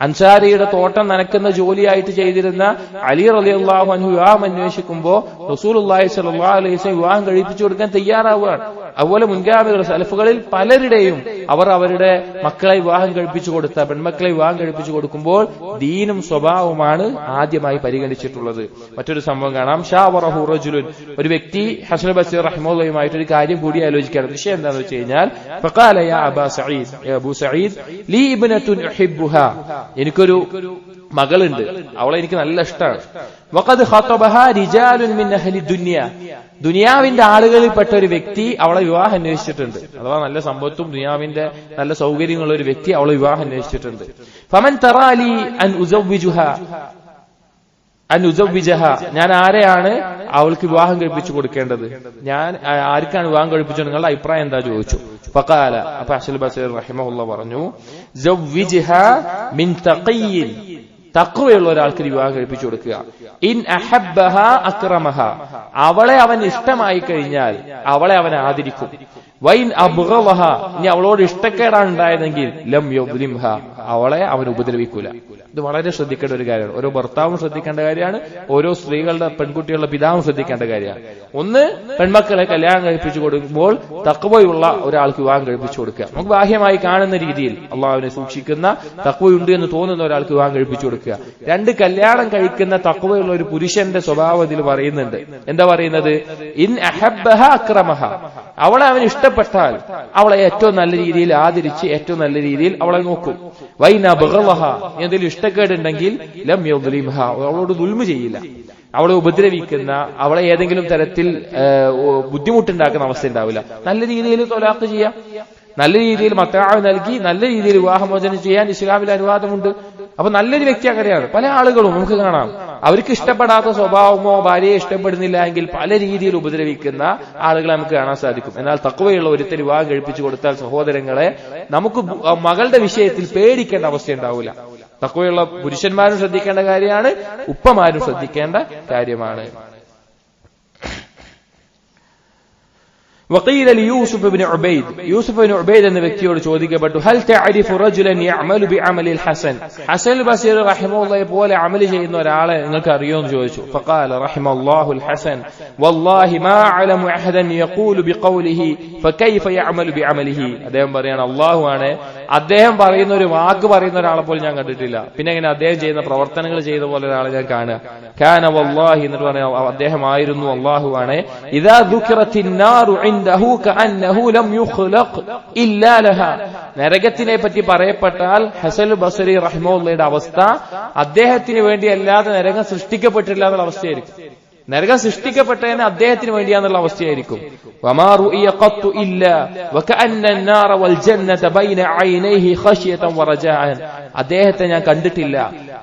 അൻസാരിയുടെ തോട്ടം നനക്കുന്ന ജോലിയായിട്ട് ചെയ്തിരുന്ന അലി റളിയല്ലാഹു അൻഹു വിവാഹം അന്വേഷിക്കുമ്പോൾ റസൂലുള്ളാഹി സ്വല്ലല്ലാഹു അലൈഹി വസല്ലം വിവാഹം കഴിപ്പിച്ചു കൊടുക്കാൻ തയ്യാറാവുകയാണ്. അതുപോലെ മുൻഗാമികൾ സലഫുകളിൽ പലരുടെയും അവർ അവരുടെ മക്കളെ വിവാഹം കഴിപ്പിച്ചു കൊടുത്ത പെൺമക്കളെ വിവാഹം കഴിപ്പിച്ചു കൊടുക്കുമ്പോൾ ദീനും സ്വഭാവമാണ് ആദ്യമായി പരിഗണിച്ചിട്ടുള്ളത്. മറ്റൊരു സംഭവം കാണാം. ഷാവറഹു റജുലുൻ, ഒരു വ്യക്തി ഹസൻ ബസീർ റഹിമഹുല്ലാഹുമായിട്ട് ഒരു കാര്യം കൂടി ആലോചിക്കുകയാണ്. വിഷയം എന്താണെന്ന് വെച്ച് കഴിഞ്ഞാൽ, ഫഖാല യാ അബാ സഈദ്, അബൂ സഈദ്, ലീ ഇബ്നത്തുൻ ഉഹിബ്ബുഹാ, എനിക്കൊരു മകളുണ്ട്, അവളെ എനിക്ക് നല്ല ഇഷ്ടമാണ്. വഖദ് ഖതബഹാ റിജാലുൻ മിൻ അഹ്ലി ദുനിയ, ദുനിയാവിന്റെ ആളുകളിൽപ്പെട്ട ഒരു വ്യക്തി അവളെ വിവാഹം അന്വേഷിച്ചിട്ടുണ്ട്. അഥവാ നല്ല സമ്പത്തും ദുനിയാവിന്റെ നല്ല സൗകര്യങ്ങളുള്ള ഒരു വ്യക്തി അവളെ വിവാഹം അന്വേഷിച്ചിട്ടുണ്ട്. ഫമൻ തറാലി അൻ ഉസവ്വിജുഹാ, ഞാൻ ആരെയാണ് അവൾക്ക് വിവാഹം കഴിപ്പിച്ചു കൊടുക്കേണ്ടത്? ഞാൻ ആർക്കാണ് വിവാഹം കഴിപ്പിച്ചത്, നിങ്ങളുടെ അഭിപ്രായം എന്താ ചോദിച്ചു. ഫഖാല, അപ്പൊ ഹസൻ ബസരി റഹിമഹുല്ലാഹ് പറഞ്ഞു, സവ്വിജ്ഹാ മിൻ തഖിയ്യിൻ, തഖ്വയുള്ള ഒരാൾക്ക് വിവാഹം കഴിപ്പിച്ചു കൊടുക്കുക. ഇൻ അഹബ്ബഹ അക്രമഹ, അവളെ അവൻ ഇഷ്ടമായി കഴിഞ്ഞാൽ അവളെ അവൻ ആദരിക്കും. വൈൻ അബ്ഗളഹ, ഇനി അവളോട് ഇഷ്ടക്കേടാണ് ഉണ്ടായതെങ്കിൽ ലം യുദ്ലിംഹ, അവളെ അവൻ ഉപദ്രവിക്കൂല. ഇത് വളരെ ശ്രദ്ധിക്കേണ്ട ഒരു കാര്യമാണ്. ഓരോ ഭർത്താവും ശ്രദ്ധിക്കേണ്ട കാര്യമാണ്, ഓരോ സ്ത്രീകളുടെ പെൺകുട്ടികളുടെ പിതാവും ശ്രദ്ധിക്കേണ്ട കാര്യമാണ്. ഒന്ന്, പെൺമക്കളെ കല്യാണം കഴിപ്പിച്ചു കൊടുക്കുമ്പോൾ തഖ്വയുള്ള ഒരാൾക്ക് വിവാഹം കഴിപ്പിച്ചു കൊടുക്കുക. നമുക്ക് ബാഹ്യമായി കാണുന്ന രീതിയിൽ അള്ളാഹുവിനെ സൂക്ഷിക്കുന്ന, തഖ്വയുണ്ട് എന്ന് തോന്നുന്ന ഒരാൾക്ക് വിവാഹം കഴിപ്പിച്ചു കൊടുക്കുക. രണ്ട്, കല്യാണം കഴിക്കുന്ന തഖ്വയുള്ള ഒരു പുരുഷന്റെ സ്വഭാവം ഇതിൽ പറയുന്നുണ്ട്. എന്താ പറയുന്നത്? ഇൻ അഹബ്ബഹ അക്രമഹ, അവളെ അവൻ ഇഷ്ടപ്പെട്ടാൽ അവളെ ഏറ്റവും നല്ല രീതിയിൽ ആദരിച്ച് ഏറ്റവും നല്ല രീതിയിൽ അവളെ നോക്കും. വൈന ബഗളഹ, എന്തെങ്കിലും ഇഷ്ടക്കേടുണ്ടെങ്കിൽ ലം യുദ്ലിംഹ, അവളോട് ദുൽമ ചെയ്യില്ല. അവളെ ഉപദ്രവിക്കുന്ന, അവളെ ഏതെങ്കിലും തരത്തിൽ ബുദ്ധിമുട്ടുണ്ടാക്കുന്ന അവസ്ഥ ഉണ്ടാവില്ല. നല്ല രീതിയിൽ തൊലാഖ് ചെയ്യാം, നല്ല രീതിയിൽ മത്താഅ് നൽകി നല്ല രീതിയിൽ വിവാഹമോചനം ചെയ്യാൻ ഇസ്ലാമിൽ അനുവാദമുണ്ട്. അപ്പൊ നല്ലൊരു വ്യക്തി അങ്ങനെയാണ്. പല ആളുകളും നമുക്ക് കാണാം, അവർക്ക് ഇഷ്ടപ്പെടാത്ത സ്വഭാവമോ ഭാര്യയെ ഇഷ്ടപ്പെടുന്നില്ല എങ്കിൽ പല രീതിയിൽ ഉപദ്രവിക്കുന്ന ആളുകളെ നമുക്ക് കാണാൻ സാധിക്കും. എന്നാൽ തഖ്വയുള്ള ഒരുത്തൻ വിവാഹം കഴിപ്പിച്ചു കൊടുത്താൽ സഹോദരങ്ങളെ, നമുക്ക് മകളുടെ വിഷയത്തിൽ പേടിക്കേണ്ട അവസ്ഥ ഉണ്ടാവില്ല. തഖ്വയുള്ള പുരുഷന്മാരും ശ്രദ്ധിക്കേണ്ട കാര്യമാണ്, ഉപ്പമാരും ശ്രദ്ധിക്കേണ്ട കാര്യമാണ്. وقيل ليوسف بن عبيد, യൂസുഫ് ബിൻ ഉബൈദ് എന്ന വ്യക്തിയോട് ചോദിക്കപ്പെട്ടു, ഹൽ തഅരിഫു റജുലൻ യഅമലു ബിഅമലിൽ ഹസൻ, ഹസൻ ബസരി റഹിമഹുല്ലാഹി പോലെ അമൽ ചെയ്യുന്ന ഒരാളെ നിങ്ങൾക്ക് അറിയോ എന്ന് ചോദിച്ചു. ഫഖാല റഹിമല്ലാഹുൽ ഹസൻ വല്ലാഹി മാ അലമു അഹദൻ യഖൂലു ബിഖൗലിഹി ഫകൈഫ യഅമലു ബിഅമലിഹി. അദ്ദേഹം പറയാണ്, അല്ലാഹു ആണ്, അദ്ദേഹം പറയുന്ന ഒരു വാക്ക് പറയുന്ന ഒരാളെ പോലും ഞാൻ കണ്ടിട്ടില്ല. പിന്നെ എങ്ങനെ അദ്ദേഹം ചെയ്യുന്ന പ്രവർത്തനങ്ങൾ ചെയ്ത പോലെ ഒരാളെ ഞാൻ കാണുക. കാന വല്ലാഹി, എന്നിട്ട് പറയാം അദ്ദേഹം ആയിരുന്നു, അല്ലാഹു ആണ്, ഇദാ ദുകിറത്തിൻ നാറു ഇൻദഹു കഅന്നഹു ലം യുഖ്ലഖ് ഇല്ലാ ലഹാ, നരകത്തിനെ പറ്റി പറയപ്പെട്ടാൽ ഹസൻ ബസരി റഹിമഹുള്ളയുടെ അവസ്ഥ അദ്ദേഹത്തിന് വേണ്ടി അല്ലാതെ നരകം സൃഷ്ടിക്കപ്പെട്ടില്ല എന്നുള്ള അവസ്ഥയായിരിക്കും. നരകം സൃഷ്ടിക്കപ്പെട്ടതിന് അദ്ദേഹത്തിന് വേണ്ടിയാന്നുള്ള അവസ്ഥയായിരിക്കും. വമാ റുഇയ ഖത്തു ഇല്ലാ വകഅന്ന അൻ-നാറ വൽ ജന്നത ബൈന ഐനൈഹി ഖശ്യതൻ വറജാഅൻ, അദ്ദേഹത്തെ ഞാൻ കണ്ടിട്ടില്ല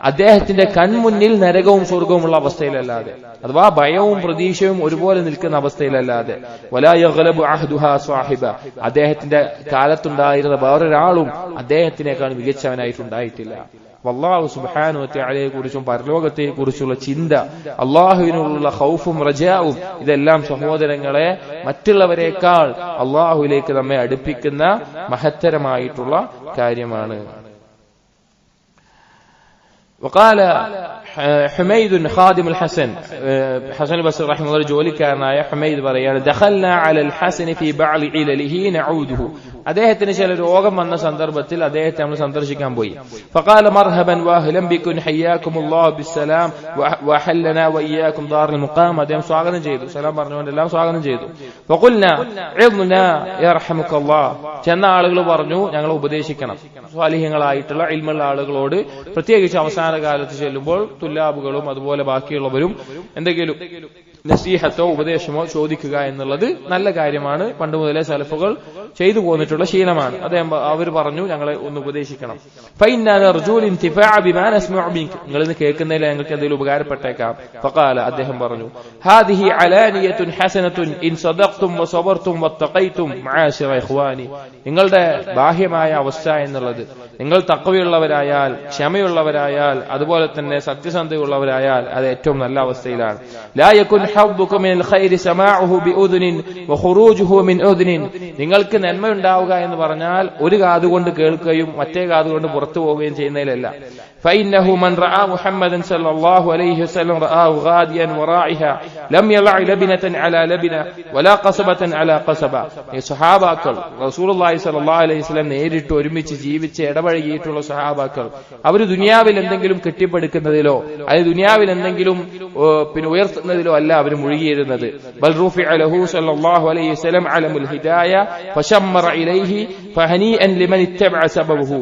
അദ്ദേഹത്തിന്റെ കൺമുന്നിൽ നരകവും സ്വർഗവും ഉള്ള അവസ്ഥയിലല്ലാതെ, അഥവാ ഭയവും പ്രതീക്ഷയും ഒരുപോലെ നിൽക്കുന്ന അവസ്ഥയിലല്ലാതെ. വലാ യഗ്ലബു അഹ്ദുഹാ സാഹിബ, അദ്ദേഹത്തിന്റെ കാലത്തുണ്ടായിരുന്ന വേറൊരാളും അദ്ദേഹത്തിനേക്കാൾ മികച്ചവനായിട്ടുണ്ടായിട്ടില്ല. അല്ലാഹു സുബ്ഹാനഹു വ തആലയെ കുറിച്ചും പരലോകത്തെ കുറിച്ചുള്ള ചിന്ത, അള്ളാഹുവിനുള്ള ഖൗഫും റജാവും, ഇതെല്ലാം സഹോദരങ്ങളെ മറ്റുള്ളവരെക്കാൾ അള്ളാഹുവിലേക്ക് നമ്മെ അടുപ്പിക്കുന്ന മഹത്തരമായിട്ടുള്ള കാര്യമാണ്. وقال حميد خادم الحسن, حسن البصري رحمه الله ജോലിക്കാരനായ ഹുമൈദ് പറയാണ്, ദഖൽനാ അലൽ ഹസനി ഫീ ബഅദി ഇലലിഹി നഊദുഹു, അദ്ദേഹത്തിന് ചില രോഗം വന്ന സന്ദർഭത്തിൽ അദ്ദേഹത്തെ നമ്മൾ സന്ദർശിക്കാൻ പോയി. ഫഖാല മർഹബൻ വഅഹ്ലൻ ബികുൻ ഹയ്യാകുമുല്ലാഹു ബിസ്സലാം വഅഹല്ലനാ വഇയ്യാകും ദാറുൽ മുഖാം, അദ്ദേഹം സ്വാഗതം ചെയ്തു, സലാം പറഞ്ഞുകൊണ്ട് എല്ലാം സ്വാഗതം ചെയ്തു. ഫഖുൽനാ ഇദ്നാ യർഹമുക്കല്ലാഹ്, ചെന്ന ആളുകൾ പറഞ്ഞു ഞങ്ങളെ ഉപദേശിക്കണം. സ്വാലിഹ്യങ്ങളായിട്ടുള്ള ഇൽമുള്ള ആളുകളോട്, പ്രത്യേകിച്ച് അവസാന കാലത്ത് ചെല്ലുമ്പോൾ തുല്ലാബുകളും അതുപോലെ ബാക്കിയുള്ളവരും എന്തെങ്കിലും നസീഹത്തോ ഉപദേശമോ ചോദിക്കുക എന്നുള്ളത് നല്ല കാര്യമാണ്. പണ്ട് മുതലേ സലഫുകൾ ചെയ്തു പോന്നിട്ടുള്ള ശീലമാണ്. അവർ പറഞ്ഞു ഞങ്ങളെ ഒന്ന് ഉപദേശിക്കണം. നിങ്ങൾ ഇന്ന് കേൾക്കുന്നതിൽ ഞങ്ങൾക്ക് എന്തെങ്കിലും ഉപകാരപ്പെട്ടേക്കാം. ഫഖാല, അദ്ദേഹം പറഞ്ഞു, ഹാദിഹി അലാനിയത്തുൻ ഹസനത്തുൻ ഇൻ സദഖ്തും വസബർതും വത്തഖൈതും മആശിറ ഇഖ്വാനി, നിങ്ങളുടെ ബാഹ്യമായ അവസ്ഥ എന്നുള്ളത്, നിങ്ങൾ തഖ്വയുള്ളവരായാൽ, ക്ഷമയുള്ളവരായാൽ, അതുപോലെ തന്നെ സത്യസന്ധതയുള്ളവരായാൽ അത് ഏറ്റവും നല്ല അവസ്ഥയിലാണ്. ലാ യകുൻ ഹബ്ബുക മിനൽ ഖൈരി സമാഉഹു ബിഉദ്നിൻ വഖുറൂജുഹു മിൻ ഉദ്നിൻ, നിങ്ങൾക്ക് നന്മ ഉണ്ടാവുക എന്ന് പറഞ്ഞാൽ ഒരു കാതുകൊണ്ട് കേൾക്കുകയും മറ്റേ കാതുകൊണ്ട് പുറത്തു പോവുകയും ചെയ്യുന്നതിലല്ല. فإنه من رأى محمدا صلى الله عليه وسلم رآه غاديا وراعها لم يضع لبنة على لبنة ولا قصبة على قصبة. സ്വഹാബാക്കൾ റസൂലുള്ളാഹി സ്വല്ലല്ലാഹു അലൈഹി വസല്ലം നേരിട്ട് ഒരുമിച്ച് ജീവിച്ച് ഇടപഴകിയിട്ടുള്ള സ്വഹാബാക്കൾ, അവർ ദുനിയാവിൽ എന്തെങ്കിലും കെട്ടിപ്പടുക്കുന്നതിലോ അതായത് ദുനിയാവിൽ എന്തെങ്കിലും ഉയർത്തുന്നതിലോ അല്ല അവർ മുഴുകിയിരുന്നത്. ബൽ റുഫിഅ ലഹു സ്വല്ലല്ലാഹു അലൈഹി വസല്ലം അലമുൽ ഹിദായ ഫശമ്മറ ഇലൈഹി ഫഹനീഅൻ ലിമൻ ഇത്തബഅ സബബഹു.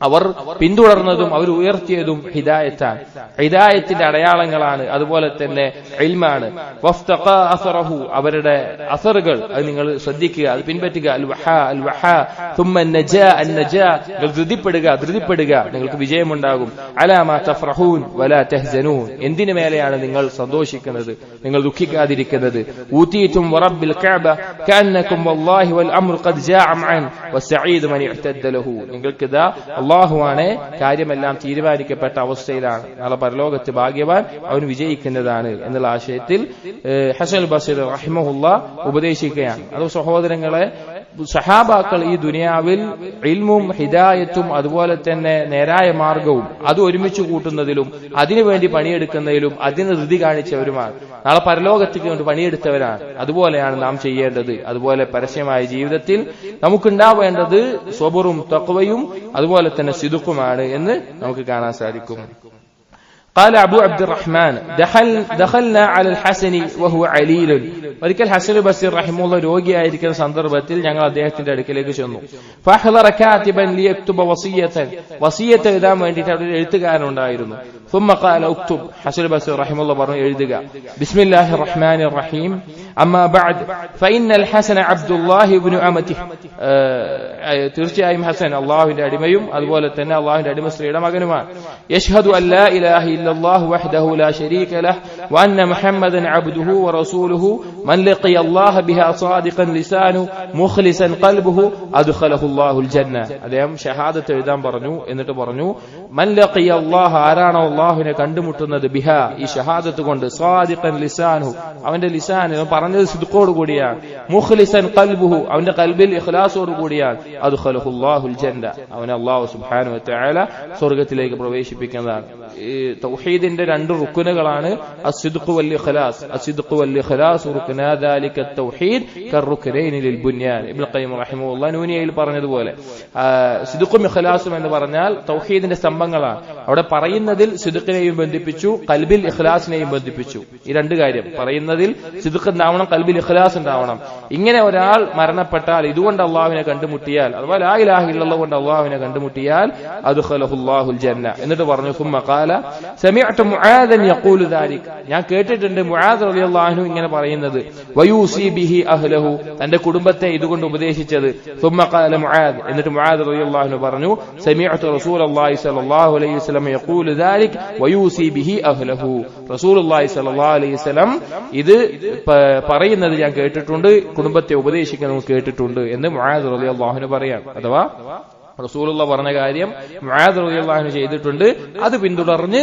അവർ പിന്തുടർന്നതും അവർ ഉയർത്തിയതും ഹിദായത്താണ്, ഹിദായത്തിന്റെ അടയാളങ്ങളാണ്. അതുപോലെ തന്നെ ഇൽമാണ്. വഫ്തഖാ അസറഹു, അവരുടെ അസറുകൾ അത് നിങ്ങൾ ശ്രദ്ധിക്കുക, അത് പിൻപറ്റുക. അൽ വഹാ അൽ വഹാ തുമ്മ നജാ അൻ നജാ, നിങ്ങൾ ധൃതിപ്പെടുക, നിങ്ങൾക്ക് വിജയമുണ്ടാകും. അലാ മാ തഫ്റഹൂൻ വലാ തഹ്സനൂൻ, എന്തിനു മേലെയാണ് നിങ്ങൾ സന്തോഷിക്കുന്നത്, നിങ്ങൾ ദുഃഖിക്കാതിരിക്കുന്നത്. ഊതീതും വറബ്ബിൽ കഅബ കഅന്നകും വല്ലാഹി വൽ അംറു ഖദ് ജാഅ മഅൻ വസഈദ് മൻ ഇഹ്തദ്ദ ലഹു, നിങ്ങൾക്കിതാ അള്ളാഹുവാണ് കാര്യമെല്ലാം തീരുമാനിക്കപ്പെട്ട അവസ്ഥയിലാണ്, നാളെ പരലോകത്ത് ഭാഗ്യവാൻ അവൻ വിജയിക്കുന്നതാണ് എന്നുള്ള ആശയത്തിൽ ഹസൻ ബസ്രി റഹിമഹുല്ലാ ഉപദേശിക്കുകയാണ്. അത് സഹോദരങ്ങളെ, സഹാബാക്കൾ ഈ ദുനിയാവിൽ ഇൽമും ഹിദായത്തും അതുപോലെ തന്നെ നേരായ മാർഗവും അത് ഒരുമിച്ച് കൂട്ടുന്നതിലും അതിനുവേണ്ടി പണിയെടുക്കുന്നതിലും അതിന് ധൃതി കാണിച്ചവരുമാണ്. നാളെ പരലോകത്തേക്ക് കൊണ്ട് പണിയെടുത്തവരാണ്. അതുപോലെയാണ് നാം ചെയ്യേണ്ടത്. അതുപോലെ പരസ്യമായ ജീവിതത്തിൽ നമുക്കുണ്ടാവേണ്ടത് സ്വബറും തഖ്വയും അതുപോലെ തന്നെ സിദ്ഖുമാണ് എന്ന് നമുക്ക് കാണാൻ സാധിക്കും. قال أبو عبد الرحمن دخلنا على الحسن وهو عليل. ഒരിക്കൽ ഹസൻ ബസ്രി റഹിമഹുല്ലാ രോഗിയായിരിക്കുന്ന സന്ദർഭത്തിൽ ഞങ്ങൾ അദ്ദേഹത്തിന്റെ അടുക്കലേക്ക് ചെന്നു. فحضر كاتبا ليكتب وصية, വസിയത്ത് എഴുതാൻ വേണ്ടിയിട്ട് അവിടെ ഒരു എഴുത്തുകാരൻ ഉണ്ടായിരുന്നു. ثم قال اكتب, ഹസൻ ബസ്രി റഹിമഹുല്ലാ പറഞ്ഞു എഴുതുക. بسم الله الرحمن الرحيم أما بعد فإن الحسن عبد الله بن أمته, തീർച്ചയായും ഹസൻ അള്ളാഹുവിന്റെ അടിമയും അതുപോലെ തന്നെ അള്ളാഹുവിന്റെ അടിമ സ്ത്രീയുടെ മകനുമാണ്. يشهد أن لا إله إلا الله وحده لا شريك له وأن محمدا عبده ورسوله من لقي الله بها صادقا لسانه مخلصا قلبه أدخله الله الجنة. അദ്ദേഹം ഷഹാദത്ത് എഴുതാൻ പറഞ്ഞു. എന്നിട്ട് പറഞ്ഞു മൻ ലഖിയ അല്ലാഹ, ആരാണോ അല്ലാഹുവിനെ കണ്ടുമുട്ടുന്നത്, ബിഹ, ഈ ഷഹാദത്ത് കൊണ്ട്, സാദിഖൻ ലിസാനുഹു, അവന്റെ ലിസാൻ പറഞ്ഞത് സിദ്ഖോട് കൂടിയാണ്, മുഖ്ലിസൻ ഖൽബുഹു, അവന്റെ ഖൽബിൽ ഇഖ്ലാസോട് കൂടിയാണ്, അദ്ഖലഹു അല്ലാഹുൽ ജന്ന, അവനെ അല്ലാഹു സുബ്ഹാനഹു വ തആല സ്വർഗ്ഗത്തിലേക്ക് പ്രവേശിപ്പിക്കുന്നതാണ്. ഈ തൗഹീദിന്റെ രണ്ട് റുക്നുകളാണ് അസ്സിദ്ഖു വൽ ഇഖ്ലാസ്. അസ്സിദ്ഖു വൽ ഇഖ്ലാസ് റുക്നാ ദാലിക തൗഹീദ് കറുക്നൈൻ ലിൽ ബുനിയാൻ. ഇബ്നു ഖയ്യിം റഹിമഹുല്ലാഹ് നൂനിയയിൽ പറഞ്ഞതുപോലെ സിദ്ഖും ഇഖ്ലാസും എന്ന് പറഞ്ഞാൽ തൗഹീദിന്റെ സ്തംഭങ്ങളാണ്. അവിടെ പറയുന്നതിൽ സിദ്ഖിനെയും ബന്ധിപ്പിച്ചു, ഖൽബിൽ ഇഖ്ലാസിനെയും ബന്ധിപ്പിച്ചു. ഈ രണ്ട് കാര്യം, പറയുന്നതിൽ സിദ്ഖ് ഉണ്ടാവണം, ഖൽബിൽ ഇഖ്ലാസ് ഉണ്ടാവണം. ഇങ്ങനെ ഒരാൾ മരണപ്പെട്ടാൽ, ഇതുകൊണ്ട് അള്ളാഹുവിനെ കണ്ടുമുട്ടിയാൽ, അഥവാ ലാ ഇലാഹ ഇല്ലല്ലാഹ് കൊണ്ട് അള്ളാഹുവിനെ കണ്ടുമുട്ടിയാൽ അദ്ഖലഹു അല്ലാഹുൽ ജന്ന. എന്നിട്ട് പറഞ്ഞു ثم قال سمعت معاذا يقول ذلك, ഞാൻ കേട്ടിട്ടുണ്ട് മുആദ് റളിയല്ലാഹു അൻഹു ഇങ്ങനെ പറയുന്നത്, വയൂസി ബിഹി അഹ്ലഹു, തന്റെ കുടുംബത്തെ ഇതുകൊണ്ട് ഉപദേശിച്ചത്. ثم قال معاذ, എന്നിട്ട് മുആദ് റളിയല്ലാഹു അൻഹു പറഞ്ഞു سمعت رسول الله صلى الله عليه وسلم يقول ذلك ويوصي به اهله, റസൂലുള്ളാഹി സ്വല്ലല്ലാഹു അലൈഹി വസല്ലം ഇത് പറയുന്നത് ഞാൻ കേട്ടിട്ടുണ്ട്, കുടുംബത്തെ ഉപദേശിക്കുന്നത് കേട്ടിട്ടുണ്ട് എന്ന് മുആദ് റളിയല്ലാഹു അൻഹു പറയാം. അഥവാ റസൂലുള്ള പറഞ്ഞ കാര്യം മുആദ് റളിയല്ലാഹു അൻഹു ചെയ്തിട്ടുണ്ട്. അത് പിന്തുടർന്ന്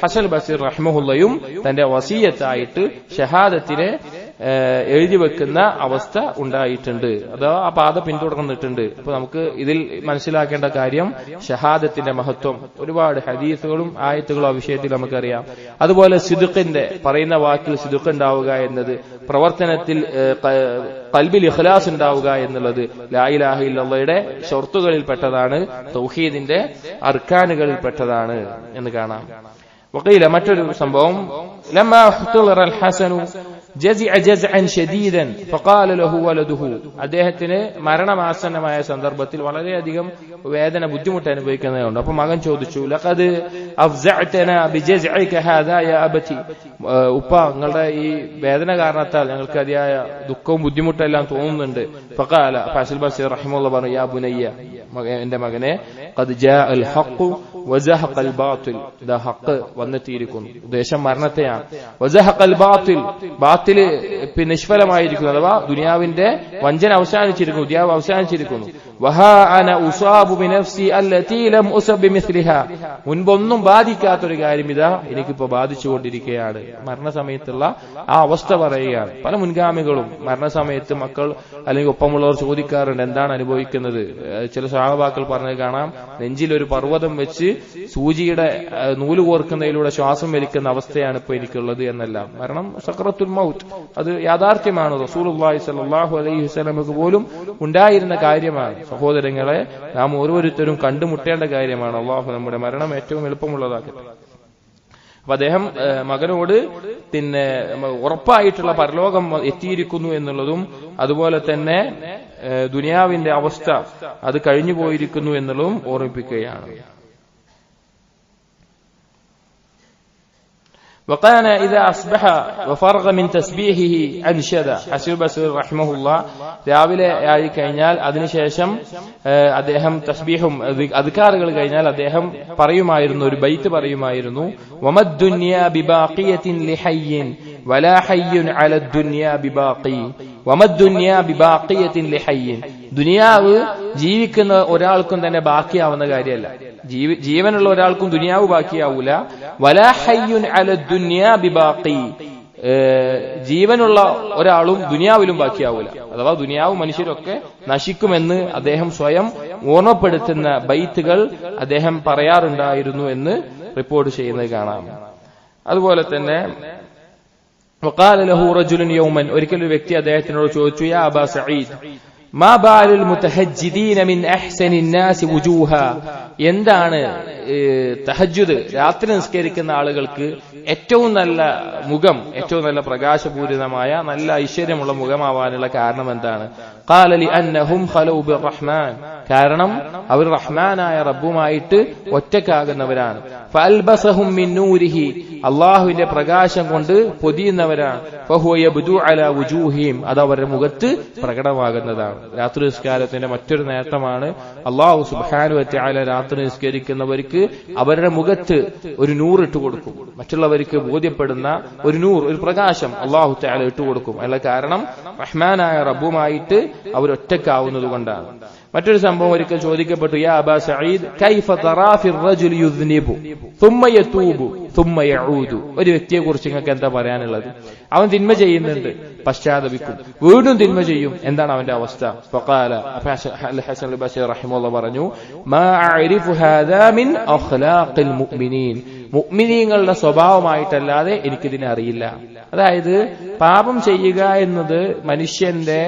ഹസൻ ബസ്രി റഹിമഹുല്ലയും തന്റെ വസിയത്തായിട്ട് ഷഹാദത്തിനെ എഴുതി വെക്കുന്ന അവസ്ഥ ഉണ്ടായിട്ടുണ്ട്. അഥവാ ആ പാത പിന്തുടർന്നിട്ടുണ്ട്. അപ്പൊ നമുക്ക് ഇതിൽ മനസ്സിലാക്കേണ്ട കാര്യം ഷഹാദത്തിന്റെ മഹത്വം. ഒരുപാട് ഹദീസുകളും ആയത്തുകളും ആ വിഷയത്തിൽ നമുക്കറിയാം. അതുപോലെ സിദ്ഖിന്റെ, പറയുന്ന വാക്കിൽ സിദ്ഖ് ഉണ്ടാവുക എന്നത്, പ്രവർത്തനത്തിൽ ഖൽബിൽ ഇഖ്ലാസ് ഉണ്ടാവുക എന്നുള്ളത് ലാ ഇലാഹ ഇല്ലല്ലാഹയുടെ ഷർത്തുകളിൽ പെട്ടതാണ്, തൗഹീദിന്റെ അർക്കാനുകളിൽ പെട്ടതാണ് എന്ന് കാണാം. വഖീല, മറ്റൊരു സംഭവം, ലമ്മാ ഹുതിറ അൽ ഹസനു ജസിഅ ജസ്അൻ ശദീദൻ ഫഖാല ലഹു വലദുഹു, അദ്ദേഹത്തിന് മരണമാസന്നമായ സന്ദർഭത്തിൽ വളരെയധികം വേദന, ബുദ്ധിമുട്ട് അനുഭവിക്കുന്നതുകൊണ്ട്. അപ്പൊ മകൻ ചോദിച്ചു, ലഖദ് അഫ്സഅതനാ ബിജസ്ഇക ഹാദാ യാ അബതി, ഉപ്പ, നിങ്ങളുടെ ഈ വേദന കാരണത്താൽ ഞങ്ങൾക്ക് അതിയായ ദുഃഖവും ബുദ്ധിമുട്ടെല്ലാം തോന്നുന്നുണ്ട്. ഫഖാല, ഹസൻ ബസ്രി റഹിമഹുല്ലാഹ് പറഞ്ഞു, യാ ബുനയ്യ, എന്റെ മകനെ, ഖദ് ജാഅ അൽ ഹഖ് വസഹഖ അൽ ബാത്തിൽ, ദാ ഹഖ് വന്നെത്തിയിരിക്കുന്നു, ഉദ്ദേശം മരണത്തെയാണ്. വസഹഖ അൽ ബാത്തിൽ, ബാത്തിൽ നിഷ്ഫലമായിരിക്കുന്നു, അഥവാ ദുനിയാവിന്റെ വഞ്ചന അവസാനിച്ചിരിക്കുന്നു, ദുനിയാവ് അവസാനിച്ചിരിക്കുന്നു. വഹാ അന ഉസാബു ബിനഫ്സി അല്ലതി ലം ഉസബ് ബിമിസ്ലിഹാ, മുൻപൊന്നും ബാധിക്കാത്തൊരു കാര്യം ഇതാ എനിക്കിപ്പോ ബാധിച്ചുകൊണ്ടിരിക്കുകയാണ്. മരണസമയത്തുള്ള ആ അവസ്ഥ പറയുകയാണ്. പല മുൻഗാമികളും മരണസമയത്ത് മക്കൾ അല്ലെങ്കിൽ ഒപ്പമുള്ളവർ ചോദിക്കാറുണ്ട്, എന്താണ് അനുഭവിക്കുന്നത്. ചില സഹാബാക്കൾ പറഞ്ഞത് കാണാം, നെഞ്ചിലൊരു പർവ്വതം വെച്ച് സൂചിയുടെ നൂല് കോർക്കുന്നതിലൂടെ ശ്വാസം വലിക്കുന്ന അവസ്ഥയാണ് ഇപ്പൊ എനിക്കുള്ളത് എന്നെല്ലാം. മരണം സക്രത്തുൽ മൗത്ത്, അത് യാഥാർത്ഥ്യമാണ്. റസൂലുള്ളാഹി സ്വല്ലല്ലാഹു അലൈഹി വസല്ലമക്ക് പോലും ഉണ്ടായിരുന്ന കാര്യമാണ്. സഹോദരങ്ങളെ, നാം ഓരോരുത്തരും കണ്ടുമുട്ടേണ്ട കാര്യമാണ്. അള്ളാഹു നമ്മുടെ മരണം ഏറ്റവും എളുപ്പമുള്ളതാക്കട്ടെ. അപ്പൊ അദ്ദേഹം മകനോട് പിന്നെ ഉറപ്പായിട്ടുള്ള പരലോകം എത്തിയിരിക്കുന്നു എന്നുള്ളതും അതുപോലെ തന്നെ ദുനിയാവിന്റെ അവസ്ഥ അത് കഴിഞ്ഞു പോയിരിക്കുന്നു എന്നുള്ളതും ഓർമ്മിപ്പിക്കുകയാണ്. وكان إذا أصبح وفرغ من تسبيحه أنشد ഹസൻ ബസീർ റഹിമഹുല്ലാ രാവിലെ ആയി കഴിഞ്ഞാൽ അതിനുശേഷം അദ്ദേഹം തസ്ബീഹും അദ്കാറുകൾ കഴിഞ്ഞാൽ അദ്ദേഹം പറയുമായിരുന്നു, ഒരു ബൈത്ത് പറയുമായിരുന്നു, വമദ്ദുനിയാ ബിബാഖിയത്തിൻ ലിഹയ്യിൻ വലാ ഹയ്യുൻ അലദ്ദുനിയാ ബിബാഖി വമദ്ദുനിയാ ബിബാഖിയത്തിൻ ലിഹയ്യിൻ. ദുനിയാവ് ജീവിക്കുന്ന ഒരാൾക്കും തന്നെ ബാക്കിയാവുന്ന കാര്യമല്ല. ജീവനുള്ള ഒരാൾക്കും ദുനിയാവ് ബാക്കിയാവൂല. വലാ ഹയ്യുൻ അലദ്ദുനിയാ ബിബാഖി, ജീവനുള്ള ഒരാളും ദുനിയാവിലും ബാക്കിയാവൂല. അഥവാ ദുനിയാവ് മനുഷ്യരൊക്കെ നശിക്കുമെന്ന് അദ്ദേഹം സ്വയം ഓർമ്മപ്പെടുത്തുന്ന ബൈത്തുകൾ അദ്ദേഹം പറയാറുണ്ടായിരുന്നു എന്ന് റിപ്പോർട്ട് ചെയ്യുന്നത് കാണാം. അതുപോലെ തന്നെ വഖാല ലഹു റജുലുൻ യൗമൻ, ഒരിക്കൽ ഒരു വ്യക്തി അദ്ദേഹത്തിനോട് ചോദിച്ചു, യാ അബാ സഈദ് മാ ബാലുൽ മുതഹജ്ജിദീന മിൻ അഹ്സനിൻ നാസി വുജൂഹ, എന്താണ് തഹജ്ജുദ് രാത്രി നിസ്കരിക്കുന്ന ആളുകൾക്ക് ഏറ്റവും നല്ല മുഖം, ഏറ്റവും നല്ല പ്രകാശപൂരിതമായ നല്ല ഐശ്വര്യമുള്ള മുഖമാവാനുള്ള കാരണം എന്താണ്? ഖാല ലിഅന്നഹും ഖലൗ ബിർറഹ്മാൻ, കാരണം അവർ റഹ്മാനായ റബ്ബുമായിട്ട് ഒറ്റക്കാകുന്നവരാണ്. ഫഅൽബസഹും മിൻ നൂരിഹി, അല്ലാഹുവിന്റെ പ്രകാശം കൊണ്ട് പൊതിയുന്നവരാണ്. ഫഹുവ യബ്ദു അലാ വുജൂഹിഹിം, അത് അവരുടെ മുഖത്ത് പ്രകടമാകുന്നതാണ്. രാത്രി നിസ്കാരത്തിന്റെ മറ്റൊരു നേട്ടമാണ് അല്ലാഹു സുബ്ഹാനഹു വ തആല രാത്രി നിസ്കരിക്കുന്നവർക്ക് അവരുടെ മുഖത്ത് ഒരു നൂർ ഇട്ട് കൊടുക്കും. മറ്റുള്ളവർക്ക് ബോധ്യപ്പെടുന്ന ഒരു നൂർ, ഒരു പ്രകാശം അല്ലാഹു തആല ഇട്ടുകൊടുക്കും. അതിനുള്ള കാരണം റഹ്മാനായ റബ്ബുമായിട്ട് അവരൊറ്റക്കാവുന്നത് കൊണ്ടാണ്. മറ്റൊരു സംഭവം ഒരിക്കൽ ചോദിക്കപ്പെട്ടു, യാ അബാ സഈദ് കൈഫ തറാ ഫിർ റജുൽ യുദ്നിബു ثم يتوب ثم يعود, ഒരു വ്യക്തിയെ കുറിച്ച് നിങ്ങൾക്ക് എന്താ പറയാനുള്ളത്? അവൻ തിന്മ ചെയ്യുന്നുണ്ട്, പശ്ചാത്തപിക്കും, വീണ്ടും തിന്മ ചെയ്യും, എന്താണ് അവന്റെ അവസ്ഥ? ഫഖാല, ഹസൻ ബസീർ റഹിമഹുല്ലാഹ് പറഞ്ഞു, മാ അഅരിഫു ഹാദാ മിൻ അഖ്ലാഖിൽ മുഅ്മിനീൻ, മുഅ്മിനീങ്ങളുടെ സ്വഭാവമായിട്ടല്ലാതെ എനിക്കിതിനെ അറിയില്ല. അതായത് പാപം ചെയ്യുക എന്നത് മനുഷ്യന്റെ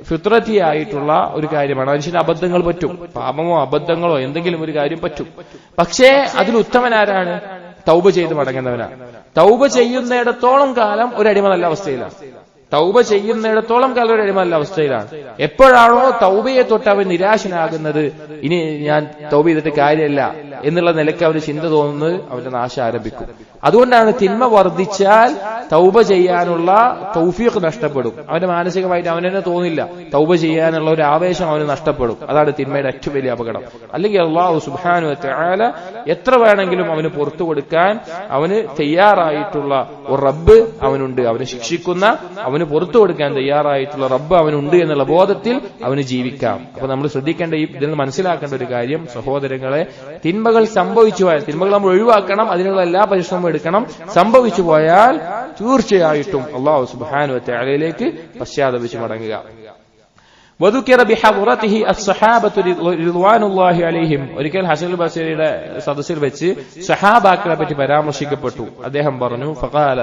ഫിത്രത്തിയായിട്ടുള്ള ഒരു കാര്യമാണ്. മനുഷ്യന് അബദ്ധങ്ങൾ പറ്റും, പാപമോ അബദ്ധങ്ങളോ എന്തെങ്കിലും ഒരു കാര്യം പറ്റും. പക്ഷേ അതിൽ ഉത്തമനാരാണ്? തൗബ ചെയ്ത് മടങ്ങുന്നവനാണ്. തൗബ ചെയ്യുന്നിടത്തോളം കാലം ഒരു അടിമ നല്ല അവസ്ഥയിലാണ്. തൗബ ചെയ്യുന്നിടത്തോളം കാലം ഒരു അടിമ നല്ല അവസ്ഥയിലാണ്. എപ്പോഴാണോ തൗബയെ തൊട്ട് അവൻ നിരാശനാകുന്നത്, ഇനി ഞാൻ തൗബ ചെയ്തിട്ട് കാര്യമില്ല എന്നുള്ള നിലയ്ക്ക് അവന് ചിന്ത തോന്നുന്നത്, അവന്റെ നാശം ആരംഭിക്കും. അതുകൊണ്ടാണ് തിന്മ വർദ്ധിച്ചാൽ തൗബ ചെയ്യാനുള്ള തൗഫീഖ് നഷ്ടപ്പെടും. അവന്റെ മാനസികമായിട്ട് അവനെന്നെ തോന്നില്ല, തൗബ ചെയ്യാനുള്ള ഒരു ആവേശം അവന് നഷ്ടപ്പെടും. അതാണ് തിന്മയുടെ ഏറ്റവും വലിയ അപകടം. അല്ലെങ്കിൽ അല്ലാഹു സുബ്ഹാനഹു വ തആല എത്ര വേണമെങ്കിലും അവന് പുറത്തു കൊടുക്കാൻ അവന് തയ്യാറായിട്ടുള്ള ഒരു റബ്ബ് അവനുണ്ട്. അവനെ ശിക്ഷിക്കുന്ന, അവന് പുറത്തു കൊടുക്കാൻ തയ്യാറായിട്ടുള്ള റബ്ബ് അവനുണ്ട് എന്നുള്ള ബോധത്തിൽ അവന് ജീവിക്കാം. അപ്പൊ നമ്മൾ ശ്രദ്ധിക്കേണ്ട, ഇതിൽ നിന്ന് മനസ്സിലാക്കേണ്ട ഒരു കാര്യം, സഹോദരങ്ങളെ, തിന്മകൾ സംഭവിച്ചു പോയാൽ തിന്മകൾ നമ്മൾ ഒഴിവാക്കണം, അതിനുള്ള എല്ലാ പരിശ്രമവും എടുക്കണം. സംഭവിച്ചു പോയാൽ തീർച്ചയായിട്ടും അല്ലാഹു സുബ്ഹാനഹു വ തആലയിലേക്ക് പശ്ചാത്തപിച്ച് മടങ്ങുക. വദുകിറ ബിഹദറതിഹി അസ്സഹാബത്തു റിദ്വാനുല്ലാഹി അലൈഹിം, ഒരിക്കൽ ഹസൻ ബസരിയുടെ സദസ്സിൽ വെച്ച് സഹാബാക്കളെ പറ്റി പരാമർശിക്കപ്പെട്ടു. അദ്ദേഹം പറഞ്ഞു, ഫഖാല